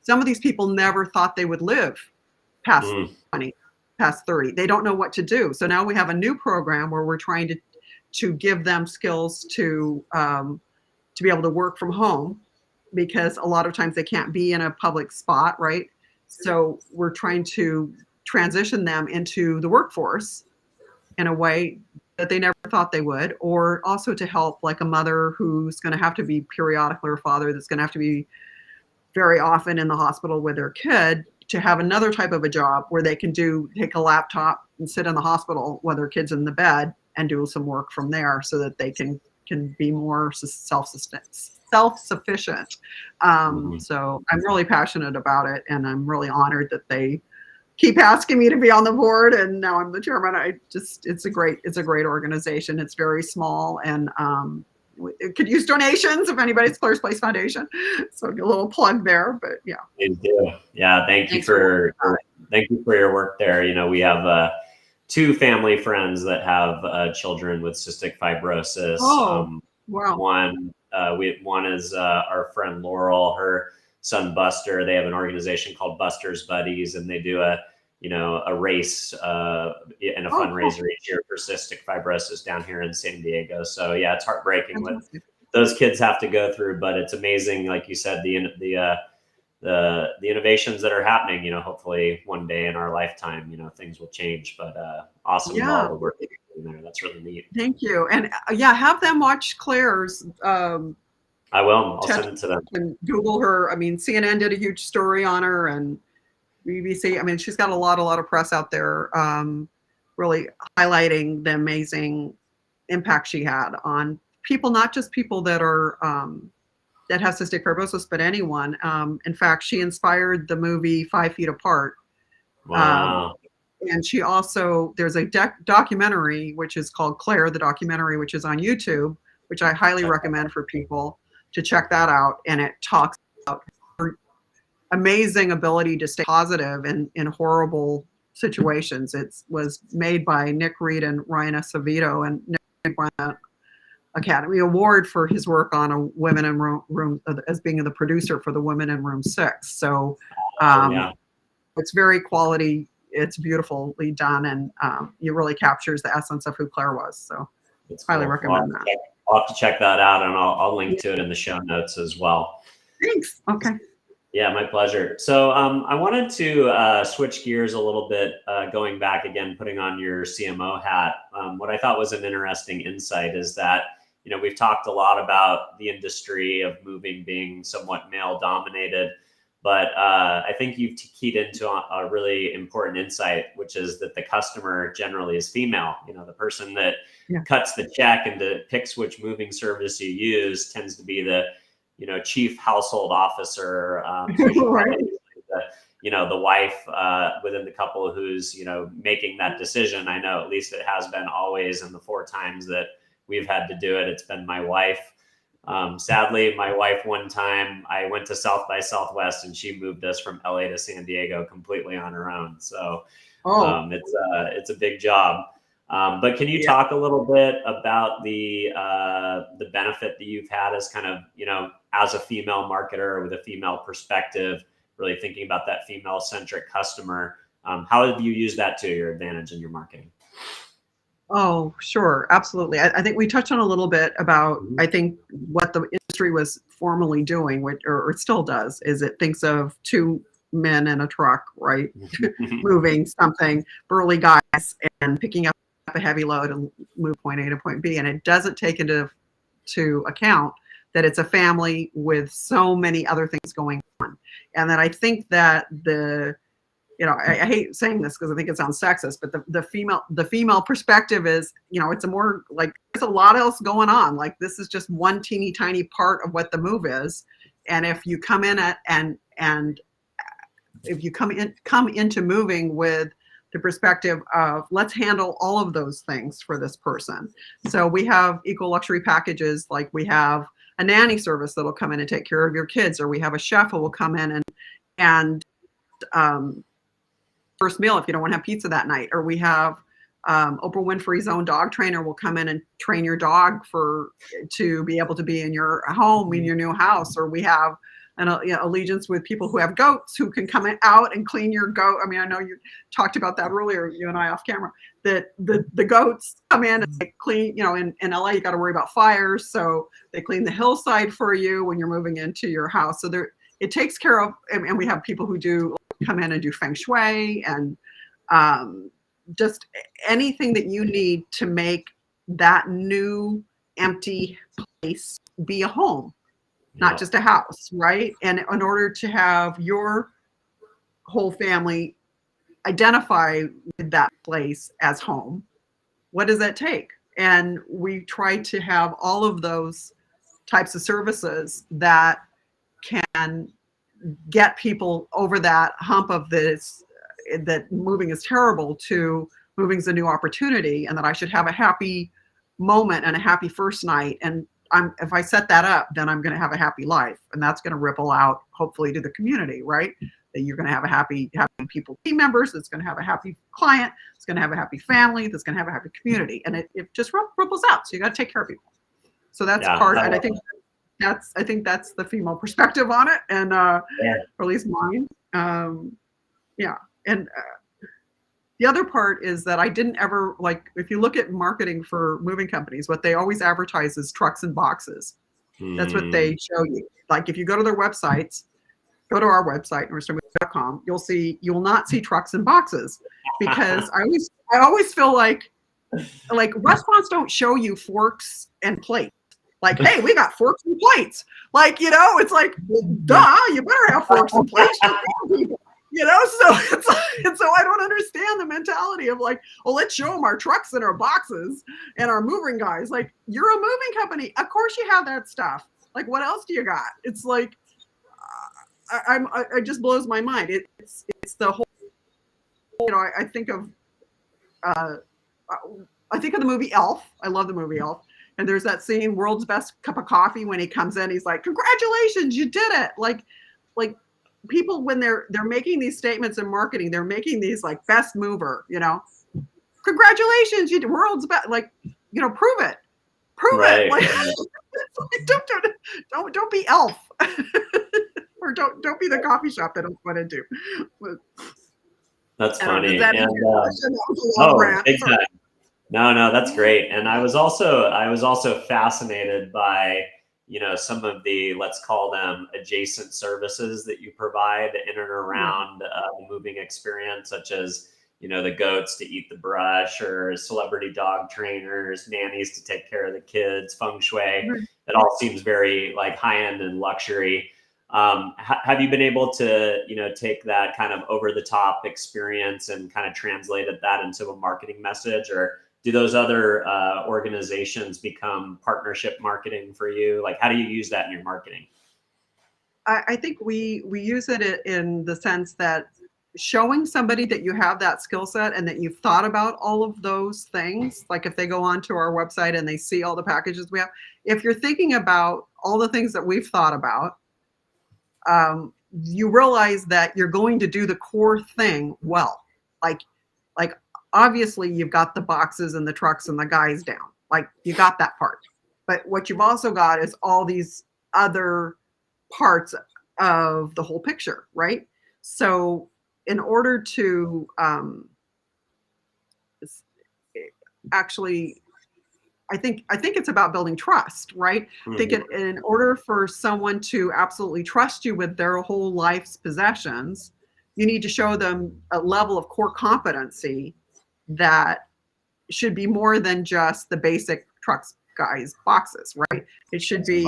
Some of these people never thought they would live past 20, past 30. They don't know what to do. So now we have a new program where we're trying to give them skills to be able to work from home, because a lot of times they can't be in a public spot, right? So we're trying to transition them into the workforce in a way that they never thought they would, or also to help, like a mother who's going to have to be periodically, or father that's going to have to be very often in the hospital with their kid, to have another type of a job where they can take a laptop and sit in the hospital while their kid's in the bed and do some work from there, so that they can be more self-sufficient. So I'm really passionate about it, and I'm really honored that they keep asking me to be on the board, and now I'm the chairman. It's a great organization. It's very small, and it could use donations if anybody's Claire's Place Foundation. So a little plug there, but yeah. Please do. Yeah, thank you for your work there. We have 2 family friends that have children with cystic fibrosis. Oh, wow. One is our friend Laurel, her son Buster. They have an organization called Buster's Buddies, and they do a race and a fundraiser each year for cystic fibrosis down here in San Diego. So yeah, it's heartbreaking what those kids have to go through, but it's amazing, like you said, the innovations that are happening. Hopefully one day in our lifetime, things will change. But awesome, all the work that you're doing there. That's really neat. Thank you, and have them watch Claire's. I will. I'll send it to them. And Google her. CNN did a huge story on her, and BBC. She's got a lot of press out there, really highlighting the amazing impact she had on people, not just people that are that have cystic fibrosis, but anyone. In fact, she inspired the movie 5 Feet Apart. Wow. And she also, there's a documentary which is called Claire, the documentary, which is on YouTube, which I highly recommend for people to check that out. And it talks about her amazing ability to stay positive in horrible situations. It was made by Nick Reed and Ryan Acevedo, and Nick won an Academy Award for his work on a Women in Room as being the producer for the Women in Room 6. So it's very quality. It's beautifully done, and it really captures the essence of who Claire was. So it's highly recommend that. I'll have to check that out, and I'll link to it in the show notes as well. Thanks. Okay. Yeah, my pleasure. So I wanted to switch gears a little bit, going back again, putting on your CMO hat. What I thought was an interesting insight is that, we've talked a lot about the industry of moving being somewhat male dominated, but I think you've keyed into a really important insight, which is that the customer generally is female. The person that cuts the check and picks which moving service you use tends to be the chief household officer, right. the wife within the couple who's, making that decision. I know at least it has been always in the 4 times that we've had to do it. It's been my wife. Sadly, my wife, one time I went to South by Southwest and she moved us from LA to San Diego completely on her own. So it's a big job. But can you talk a little bit about the benefit that you've had as kind of, as a female marketer with a female perspective, really thinking about that female-centric customer? How have you used that to your advantage in your marketing? Oh, sure. Absolutely. I think we touched on a little bit about, I think, what the industry was formerly doing, or it still does, is it thinks of 2 men in a truck, right? Moving something, burly guys, and picking up a heavy load and move point A to point B. And it doesn't take into account that it's a family with so many other things going on. And that I think that I hate saying this because I think it sounds sexist, but the female perspective is, it's a more like, there's a lot else going on. Like, this is just one teeny tiny part of what the move is. And if you come in if you come into moving with the perspective of, let's handle all of those things for this person. So we have equal luxury packages, like we have a nanny service that'll come in and take care of your kids, or we have a chef who will come in and first meal if you don't want to have pizza that night, or we have Oprah Winfrey's own dog trainer will come in and train your dog to be able to be in your home, in your new house, or we have an allegiance with people who have goats who can come out and clean your goat. I mean, I know you talked about that earlier, you and I off camera, that the goats come in and they clean, in LA, you got to worry about fires. So they clean the hillside for you when you're moving into your house. So it takes care of, and we have people who come in and do feng shui and just anything that you need to make that new empty place be a home, not just a house, right? And in order to have your whole family identify with that place as home, what does that take? And we try to have all of those types of services that can get people over that hump of that moving is terrible to moving is a new opportunity, and that I should have a happy moment and a happy first night. And if I set that up, then I'm going to have a happy life, and that's going to ripple out hopefully to the community, right? That you're going to have a happy people, team members. It's going to have a happy client. It's going to have a happy family. That's going to have a happy community, and it just ripples out. So you got to take care of people. So that's part, and I think that's the female perspective on it, and or at least mine. And the other part is that I didn't ever, like, if you look at marketing for moving companies, what they always advertise is trucks and boxes. That's what they show you. Like, if you go to their websites, go to our website, NorthStarMoving.com, you will not see trucks and boxes, because I always feel like restaurants don't show you forks and plates. Like, hey, we got forks and plates. Like, it's like, well, duh, you better have forks and plates. So it's like, so I don't understand the mentality of like, well, let's show them our trucks and our boxes and our moving guys. Like, you're a moving company. Of course you have that stuff. Like, what else do you got? It's like, it just blows my mind. It's the whole, I think of the movie Elf. I love the movie Elf. And there's that scene, world's best cup of coffee, when he comes in, he's like, congratulations, you did it. Like people, when they're making these statements in marketing, they're making these like best mover, congratulations, you did world's best, like, prove it. Like, don't be Elf. Or don't be the coffee shop that I want to do. That's funny. Big time. No, that's great. And I was also fascinated by, some of the, let's call them adjacent services that you provide in and around the moving experience, such as, the goats to eat the brush, or celebrity dog trainers, nannies to take care of the kids, feng shui. It all seems very like high-end and luxury. Have you been able to, take that kind of over-the-top experience and kind of translated that into a marketing message, or do those other organizations become partnership marketing for you? Like, how do you use that in your marketing? I think we use it in the sense that showing somebody that you have that skill set and that you've thought about all of those things, like if they go onto our website and they see all the packages we have, if you're thinking about all the things that we've thought about, you realize that you're going to do the core thing well. Like obviously you've got the boxes and the trucks and the guys down, like you got that part. But what you've also got is all these other parts of the whole picture, right? So in order to actually, I think it's about building trust, right? I think in order for someone to absolutely trust you with their whole life's possessions, you need to show them a level of core competency that should be more than just the basic trucks, guys, boxes, right? It should be,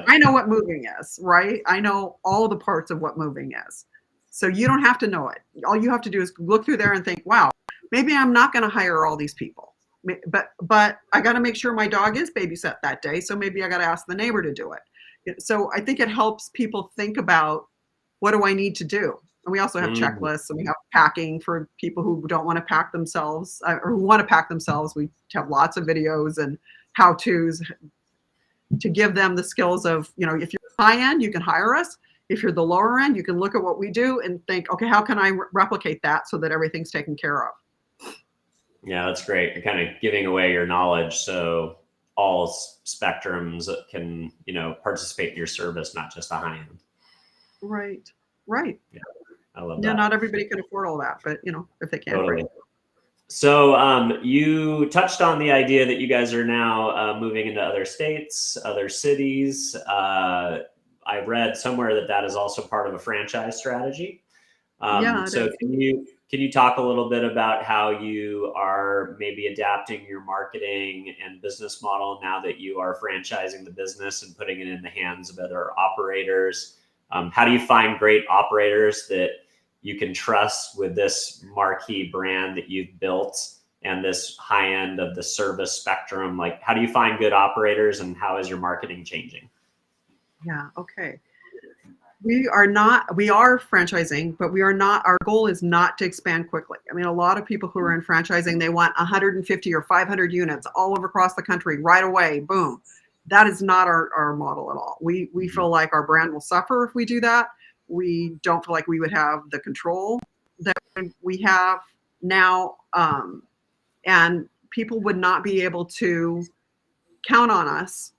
I know what moving is, right? I know all the parts of what moving is. So you don't have to know it. All you have to do is look through there and think, wow, maybe I'm not going to hire all these people. But I got to make sure my dog is babysat that day. So maybe I got to ask the neighbor to do it. So I think it helps people think about, what do I need to do? And we also have checklists, and we have packing for people who don't want to pack themselves or who want to pack themselves. We have lots of videos and how-tos to give them the skills of, if you're high end, you can hire us. If you're the lower end, you can look at what we do and think, okay, how can I replicate that so that everything's taken care of? Yeah, that's great. You're kind of giving away your knowledge so all spectrums can, participate in your service, not just the high end. Right. Yeah, I love that. Yeah, not everybody can afford all that, but if they can. Totally. Right. So you touched on the idea that you guys are now moving into other states, other cities. I read somewhere that is also part of a franchise strategy. So can you talk a little bit about how you are maybe adapting your marketing and business model now that you are franchising the business and putting it in the hands of other operators? How do you find great operators that you can trust with this marquee brand that you've built and this high end of the service spectrum? Like, how do you find good operators, and how is your marketing changing? Yeah. Okay. We are franchising, but our goal is not to expand quickly. I mean, a lot of people who are in franchising, they want 150 or 500 units all over across the country right away. Boom. That is not our model at all. We feel like our brand will suffer if we do that. We don't feel like we would have the control that we have now. And people would not be able to count on us,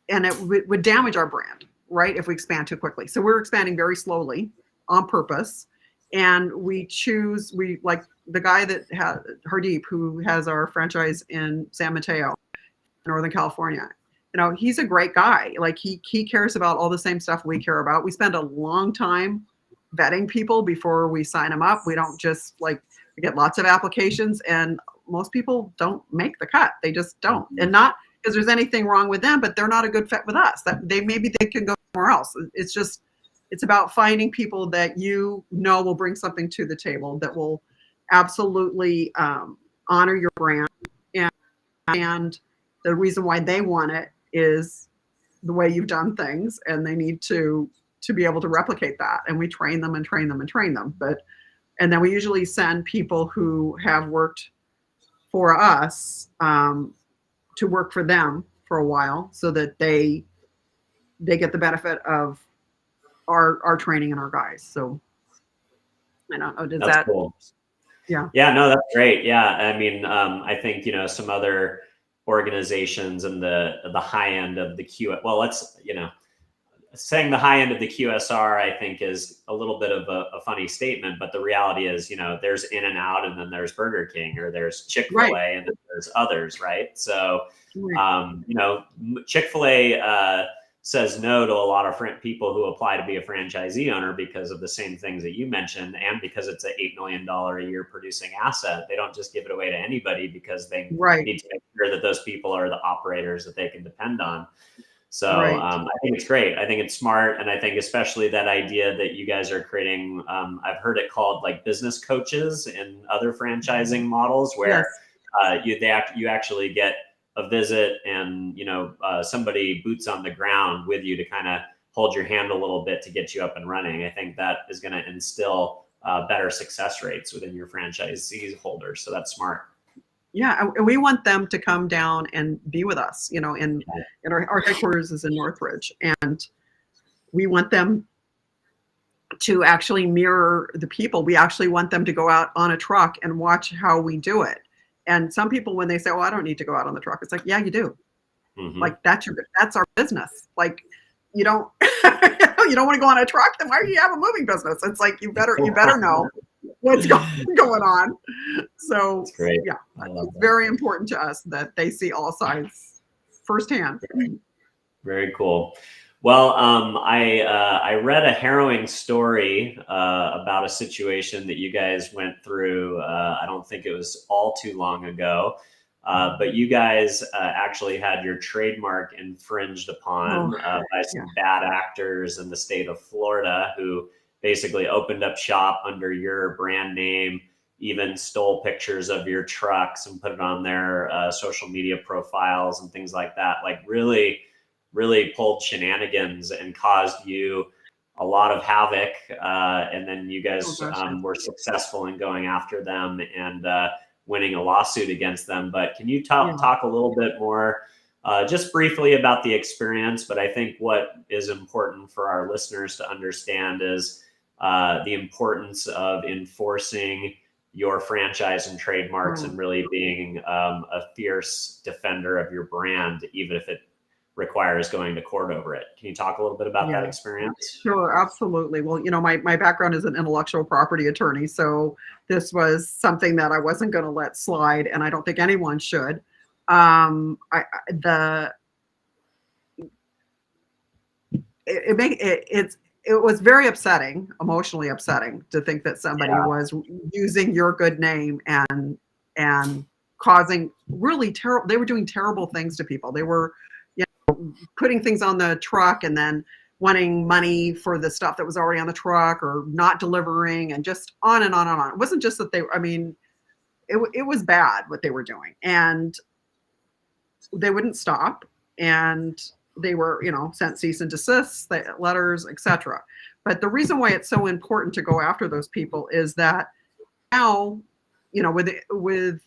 and it would damage our brand, right, if we expand too quickly. So we're expanding very slowly on purpose. And we like the guy that had Hardeep, who has our franchise in San Mateo, Northern California. He's a great guy. Like he cares about all the same stuff we care about. We spend a long time vetting people before we sign them up. We don't just we get lots of applications, and most people don't make the cut. They just don't. And not because there's anything wrong with them, but they're not a good fit with us. Maybe they can go somewhere else. It's about finding people that will bring something to the table, that will absolutely honor your brand, and the reason why they want it is the way you've done things, and they need to be able to replicate that. And we train them and train them and train them. And then we usually send people who have worked for us to work for them for a while, so that they get the benefit of our training and our guys. So I don't know, That's cool. Yeah. Yeah, no, that's great. Yeah. I mean, I think, some other organizations in the high end of the saying the high end of the QSR, I think, is a little bit of a funny statement, but the reality is, there's In-N-Out, and then there's Burger King, or there's Chick-fil-A, right, and then there's others, right? So, Chick-fil-A says no to a lot of people who apply to be a franchisee owner because of the same things that you mentioned, and because it's an $8 million a year producing asset. They don't just give it away to anybody, because they need to make sure that those people are the operators that they can depend on. So I think it's great. I think it's smart. And I think especially that idea that you guys are creating, I've heard it called like business coaches in other franchising models, where you actually get a visit and, somebody boots on the ground with you to kind of hold your hand a little bit to get you up and running. I think that is going to instill better success rates within your franchisee holders. So that's smart. Yeah, and we want them to come down and be with us. You know, in our headquarters is in Northridge, and we want them to actually mirror the people. We actually want them to go out on a truck and watch how we do it. And some people, when they say, "Well, I don't need to go out on the truck," it's like, yeah, you do. Like that's our business. Like you don't you don't want to go on a truck, then why do you have a moving business? It's like you better know what's going on. So yeah, it's very important to us that they see all sides firsthand. Very cool. Well, I read a harrowing story about a situation that you guys went through. I don't think it was all too long ago. But you guys actually had your trademark infringed upon by some bad actors in the state of Florida who basically opened up shop under your brand name, even stole pictures of your trucks and put it on their social media profiles and things like that. Like really pulled shenanigans and caused you a lot of havoc. And then you guys were successful in going after them and winning a lawsuit against them. But can you talk a little bit more, just briefly about the experience? But I think what is important for our listeners to understand is the importance of enforcing your franchise and trademarks and really being a fierce defender of your brand, even if it requires going to court over it. Can you talk a little bit about that experience? Sure, absolutely. Well, you know, my background is an intellectual property attorney, so this was something that I wasn't going to let slide, and I don't think anyone should. It was very upsetting, emotionally upsetting, to think that somebody was using your good name and causing really terrible. They were doing terrible things to people. They were putting things on the truck and then wanting money for the stuff that was already on the truck or not delivering and just on and on and on. It wasn't just that it was bad what they were doing, and they wouldn't stop, and they were, sent cease and desist letters, etc. But the reason why it's so important to go after those people is that now, with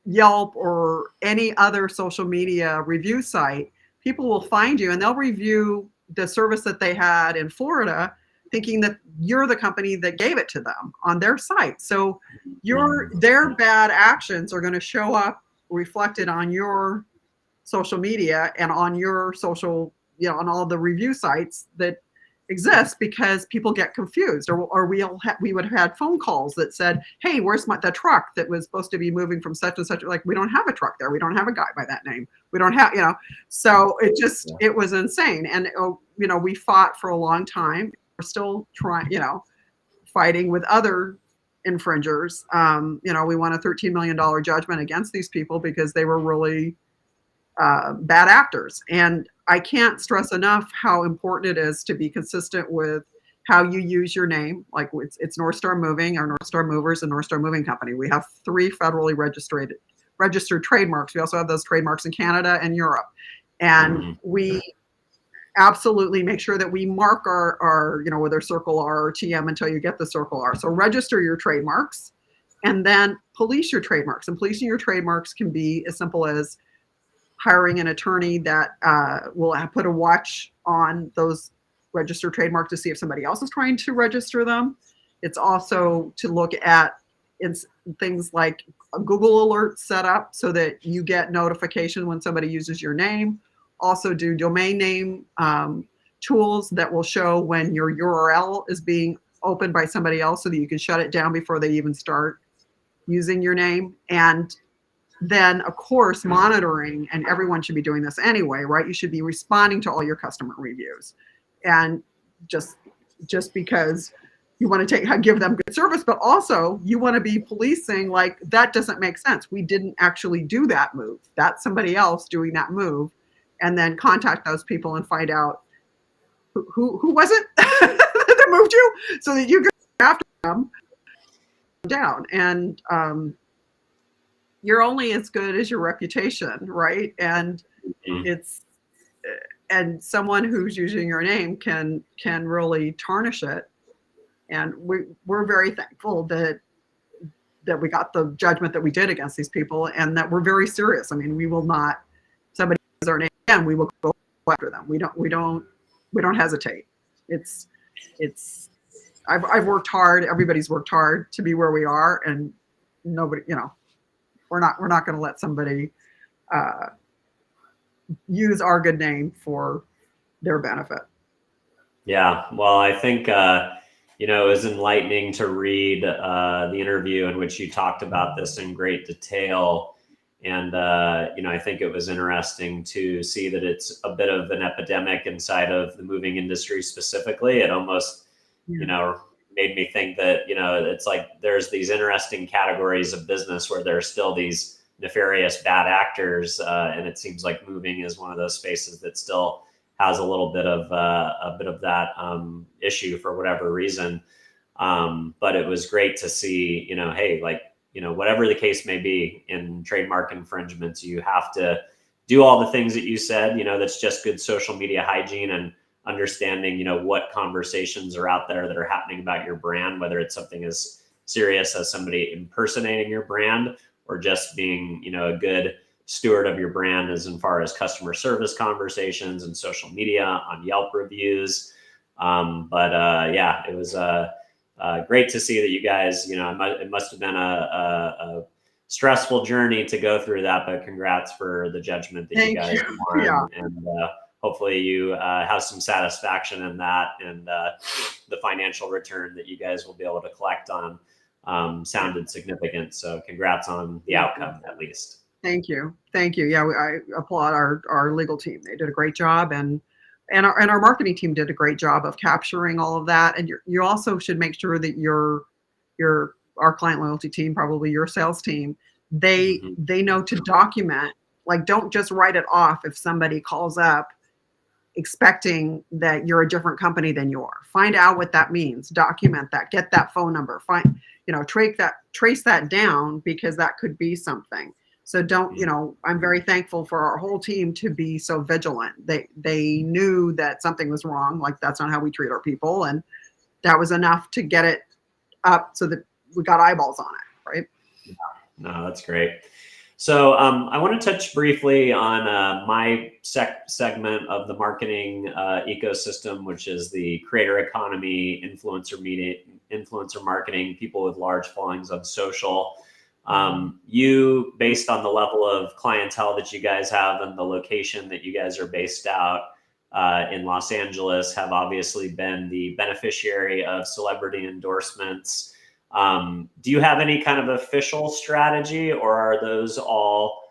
Yelp or any other social media review site, people will find you and they'll review the service that they had in Florida, thinking that you're the company that gave it to them on their site. So their bad actions are going to show up reflected on your social media and on your social, on all the review sites that exist, because people get confused. Or we would have had phone calls that said, "Hey, where's the truck that was supposed to be moving from such and such?" Like, we don't have a truck there. We don't have a guy by that name. We don't have, So it was insane. And we fought for a long time. We're still trying, fighting with other infringers. We won a $13 million judgment against these people because they were really bad actors. And I can't stress enough how important it is to be consistent with how you use your name. Like it's NorthStar Moving, or NorthStar Movers, and NorthStar Moving Company. We have 3 federally registered trademarks. We also have those trademarks in Canada and Europe. And we absolutely make sure that we mark our whether circle R or TM until you get the circle R. So register your trademarks and then police your trademarks. And policing your trademarks can be as simple as hiring an attorney that will put a watch on those registered trademarks to see if somebody else is trying to register them. It's also to look at things like a Google alert set up so that you get notification when somebody uses your name. Also do domain name tools that will show when your URL is being opened by somebody else so that you can shut it down before they even start using your name. And then, of course, monitoring, and everyone should be doing this anyway, right? You should be responding to all your customer reviews. And just because you want to give them good service, but also you want to be policing, like, that doesn't make sense. We didn't actually do that move. That's somebody else doing that move. And then contact those people and find out who was it that moved you, so that you can go after them down. And you're only as good as your reputation, right? And and someone who's using your name can really tarnish it. And we're very thankful that we got the judgment that we did against these people, and that we're very serious. I mean, we will not, somebody uses our name again, we will go after them. We don't hesitate. It's I've worked hard. Everybody's worked hard to be where we are, and nobody, we're not going to let somebody use our good name for their benefit. Yeah, well, I think it was enlightening to read the interview in which you talked about this in great detail. And, I think it was interesting to see that it's a bit of an epidemic inside of the moving industry specifically. It almost, made me think that, it's like there's these interesting categories of business where there's still these nefarious bad actors. And it seems like moving is one of those spaces that still has a little bit of that issue for whatever reason. But it was great to see, hey, whatever the case may be in trademark infringements, you have to do all the things that you said, that's just good social media hygiene and understanding, what conversations are out there that are happening about your brand, whether it's something as serious as somebody impersonating your brand or just being, a good steward of your brand as far as customer service conversations and social media on Yelp reviews. It was great to see that you guys, it must have been a stressful journey to go through that, but congrats for the judgment that you guys won. Yeah. And hopefully you have some satisfaction in that, and the financial return that you guys will be able to collect on sounded significant. So congrats on the outcome, at least. Thank you. Yeah, I applaud our legal team. They did a great job, and our marketing team did a great job of capturing all of that. And you also should make sure that our client loyalty team, probably your sales team, they know to document. Like, don't just write it off if somebody calls up expecting that you're a different company than you are. Find out what that means. Document that. Get that phone number. Trace that down, because that could be something. So don't, I'm very thankful for our whole team to be so vigilant. They knew that something was wrong. Like, that's not how we treat our people. And that was enough to get it up so that we got eyeballs on it. Right. Yeah. No, that's great. So I want to touch briefly on my segment of the marketing ecosystem, which is the creator economy, influencer marketing, people with large followings on social. You, based on the level of clientele that you guys have and the location that you guys are based out in Los Angeles, have obviously been the beneficiary of celebrity endorsements. Do you have any kind of official strategy, or are those all,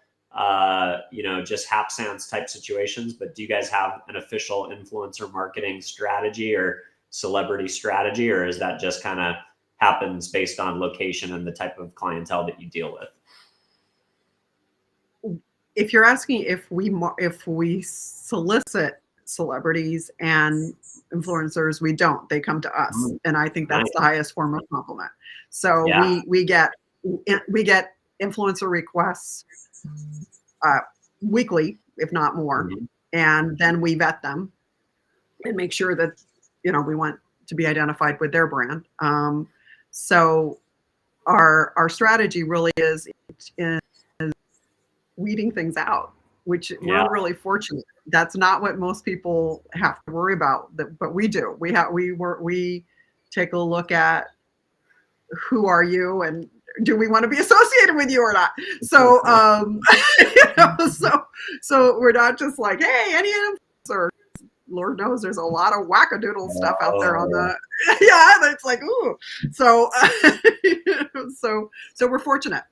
just hapstance type situations? But do you guys have an official influencer marketing strategy or celebrity strategy, or is that just kind of happens based on location and the type of clientele that you deal with? If you're asking if we solicit celebrities and influencers, we don't. They come to us, and I think that's the highest form of compliment. So we get influencer requests weekly, if not more, and then we vet them and make sure that we want to be identified with their brand. So our strategy really is in weeding things out, which we're really fortunate. That's not what most people have to worry about, but we do. We take a look at who are you and do we want to be associated with you or not. So so we're not just like, hey, any influencer. Lord knows there's a lot of wackadoodle stuff out there on the it's like, ooh. So so we're fortunate.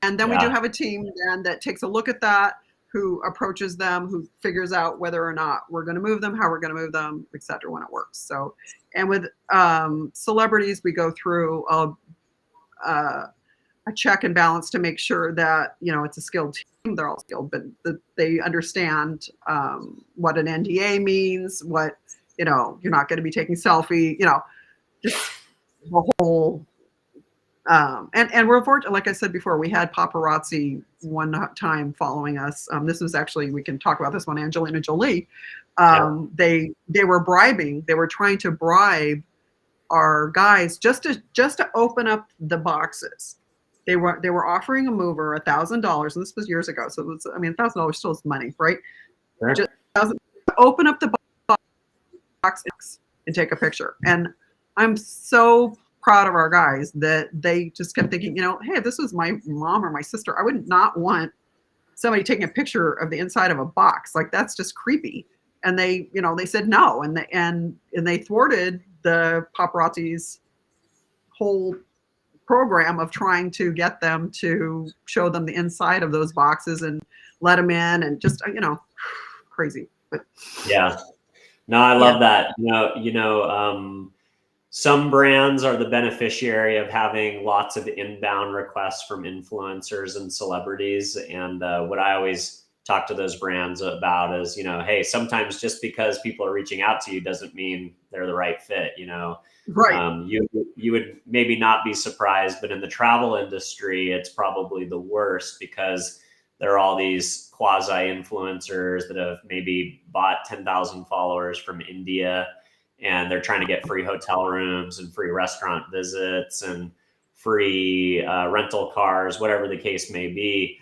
And then we do have a team then that takes a look at that, who approaches them, who figures out whether or not we're going to move them, how we're going to move them, et cetera, when it works. So, and with celebrities, we go through a check and balance to make sure that, it's a skilled team. They're all skilled, but they understand what an NDA means, what, you're not going to be taking selfie, just the whole. And we're fortunate, like I said before, we had paparazzi one time following us. This was actually, we can talk about this one, Angelina Jolie They were bribing. They were trying to bribe our guys just to open up the boxes. They were offering a mover $1,000, and this was years ago. So it was, I mean, $1,000 still is money, right? Sure. Just open up the box and take a picture. And I'm so proud of our guys that they just kept thinking, hey, if this was my mom or my sister, I would not want somebody taking a picture of the inside of a box. Like, that's just creepy. And they said no, and they thwarted the paparazzi's whole program of trying to get them to show them the inside of those boxes and let them in, and just crazy. But yeah, no, I love that. Some brands are the beneficiary of having lots of inbound requests from influencers and celebrities. And what I always talk to those brands about is, hey, sometimes just because people are reaching out to you doesn't mean they're the right fit. Right. You would maybe not be surprised, but in the travel industry, it's probably the worst, because there are all these quasi influencers that have maybe bought 10,000 followers from India, and they're trying to get free hotel rooms and free restaurant visits and free rental cars, whatever the case may be.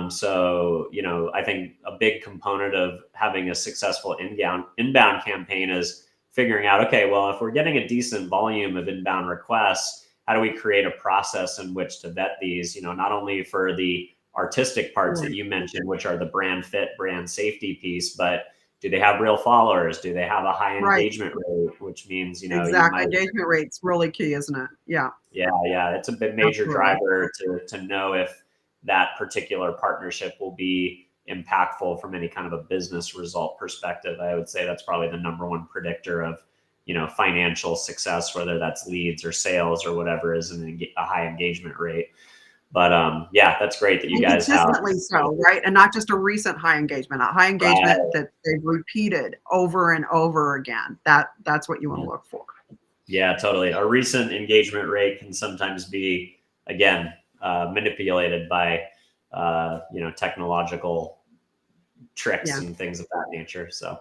So, I think a big component of having a successful inbound campaign is figuring out, okay, well, if we're getting a decent volume of inbound requests, how do we create a process in which to vet these, not only for the artistic parts that you mentioned, which are the brand fit, brand safety piece, but do they have real followers? Do they have a high engagement rate? Which means, exactly. Engagement rate's really key, isn't it? Yeah. Yeah. It's a big major Absolutely. driver to know if that particular partnership will be impactful from any kind of a business result perspective. I would say that's probably the number one predictor of, financial success, whether that's leads or sales or whatever, is a high engagement rate. But yeah, that's great that you guys have. Consistently so, right? And not just a recent high engagement, a high engagement that they've repeated over and over again. That's what you want to look for. Yeah, totally. A recent engagement rate can sometimes be, again, manipulated by technological tricks and things of that nature. So,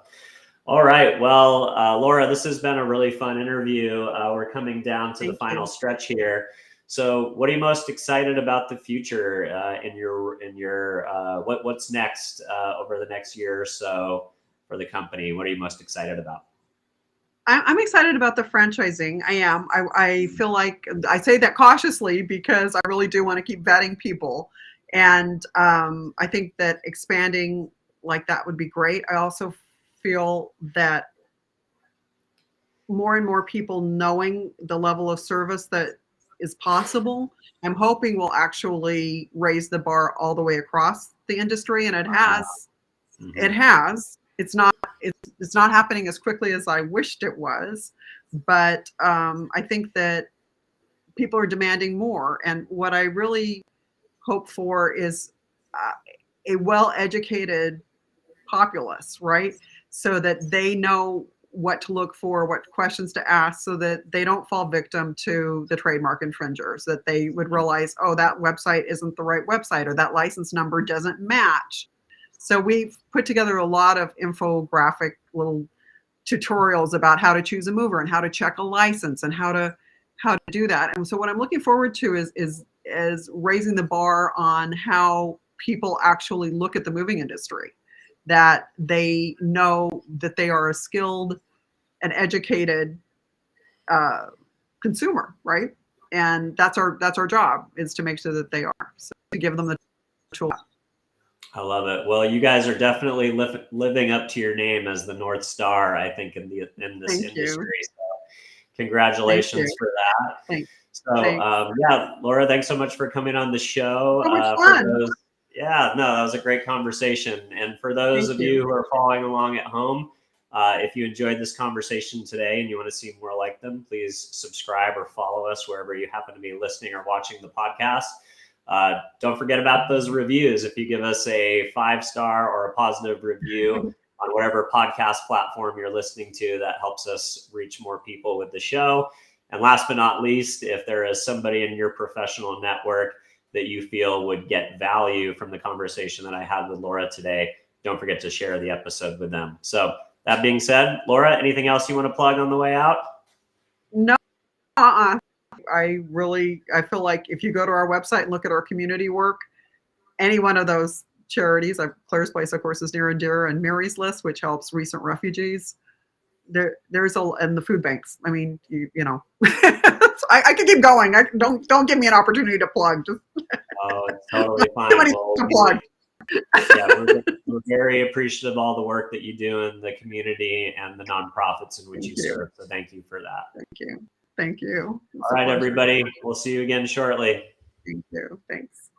all right. Well, Laura, this has been a really fun interview. We're coming down to the final stretch here. So, what are you most excited about the future in your what's next over the next year or so for the company? What are you most excited about? I'm excited about the franchising. I am. I feel like I say that cautiously because I really do want to keep vetting people. And I think that expanding like that would be great. I also feel that more and more people knowing the level of service that is possible, I'm hoping will actually raise the bar all the way across the industry. And it has. Mm-hmm. It has. It's not happening as quickly as I wished it was, but I think that people are demanding more. And what I really hope for is a well-educated populace, right? So that they know what to look for, what questions to ask, so that they don't fall victim to the trademark infringers, that they would realize, oh, that website isn't the right website, or that license number doesn't match. So we've put together a lot of infographic little tutorials about how to choose a mover and how to check a license and how to do that. And so what I'm looking forward to is raising the bar on how people actually look at the moving industry, that they know that they are a skilled and educated consumer, right? And that's our job, is to make sure that they are. So to give them the tool. I love it. Well, you guys are definitely living up to your name as the North Star, I think, in this industry. So congratulations for that. Thanks. So yeah, Laura, thanks so much for coming on the show. So much fun. That was a great conversation. And for those of you who are following along at home, if you enjoyed this conversation today and you want to see more like them, please subscribe or follow us wherever you happen to be listening or watching the podcast. Don't forget about those reviews. If you give us a 5-star or a positive review on whatever podcast platform you're listening to, that helps us reach more people with the show. And last but not least, if there is somebody in your professional network that you feel would get value from the conversation that I had with Laura today, don't forget to share the episode with them. So That being said, Laura, anything else you want to plug on the way out? No, I feel like if you go to our website and look at our community work, any one of those charities, Claire's Place, of course, is near and dear, and Mary's List, which helps recent refugees. And the food banks. I mean, you know, I can keep going. Don't give me an opportunity to plug. Just Oh, it's totally fine. too many Well, to plug. yeah, we're very appreciative of all the work that you do in the community and the nonprofits in which you serve. So thank you for that. Thank you. Thank you. All right, everybody. We'll see you again shortly. Thank you. Thanks.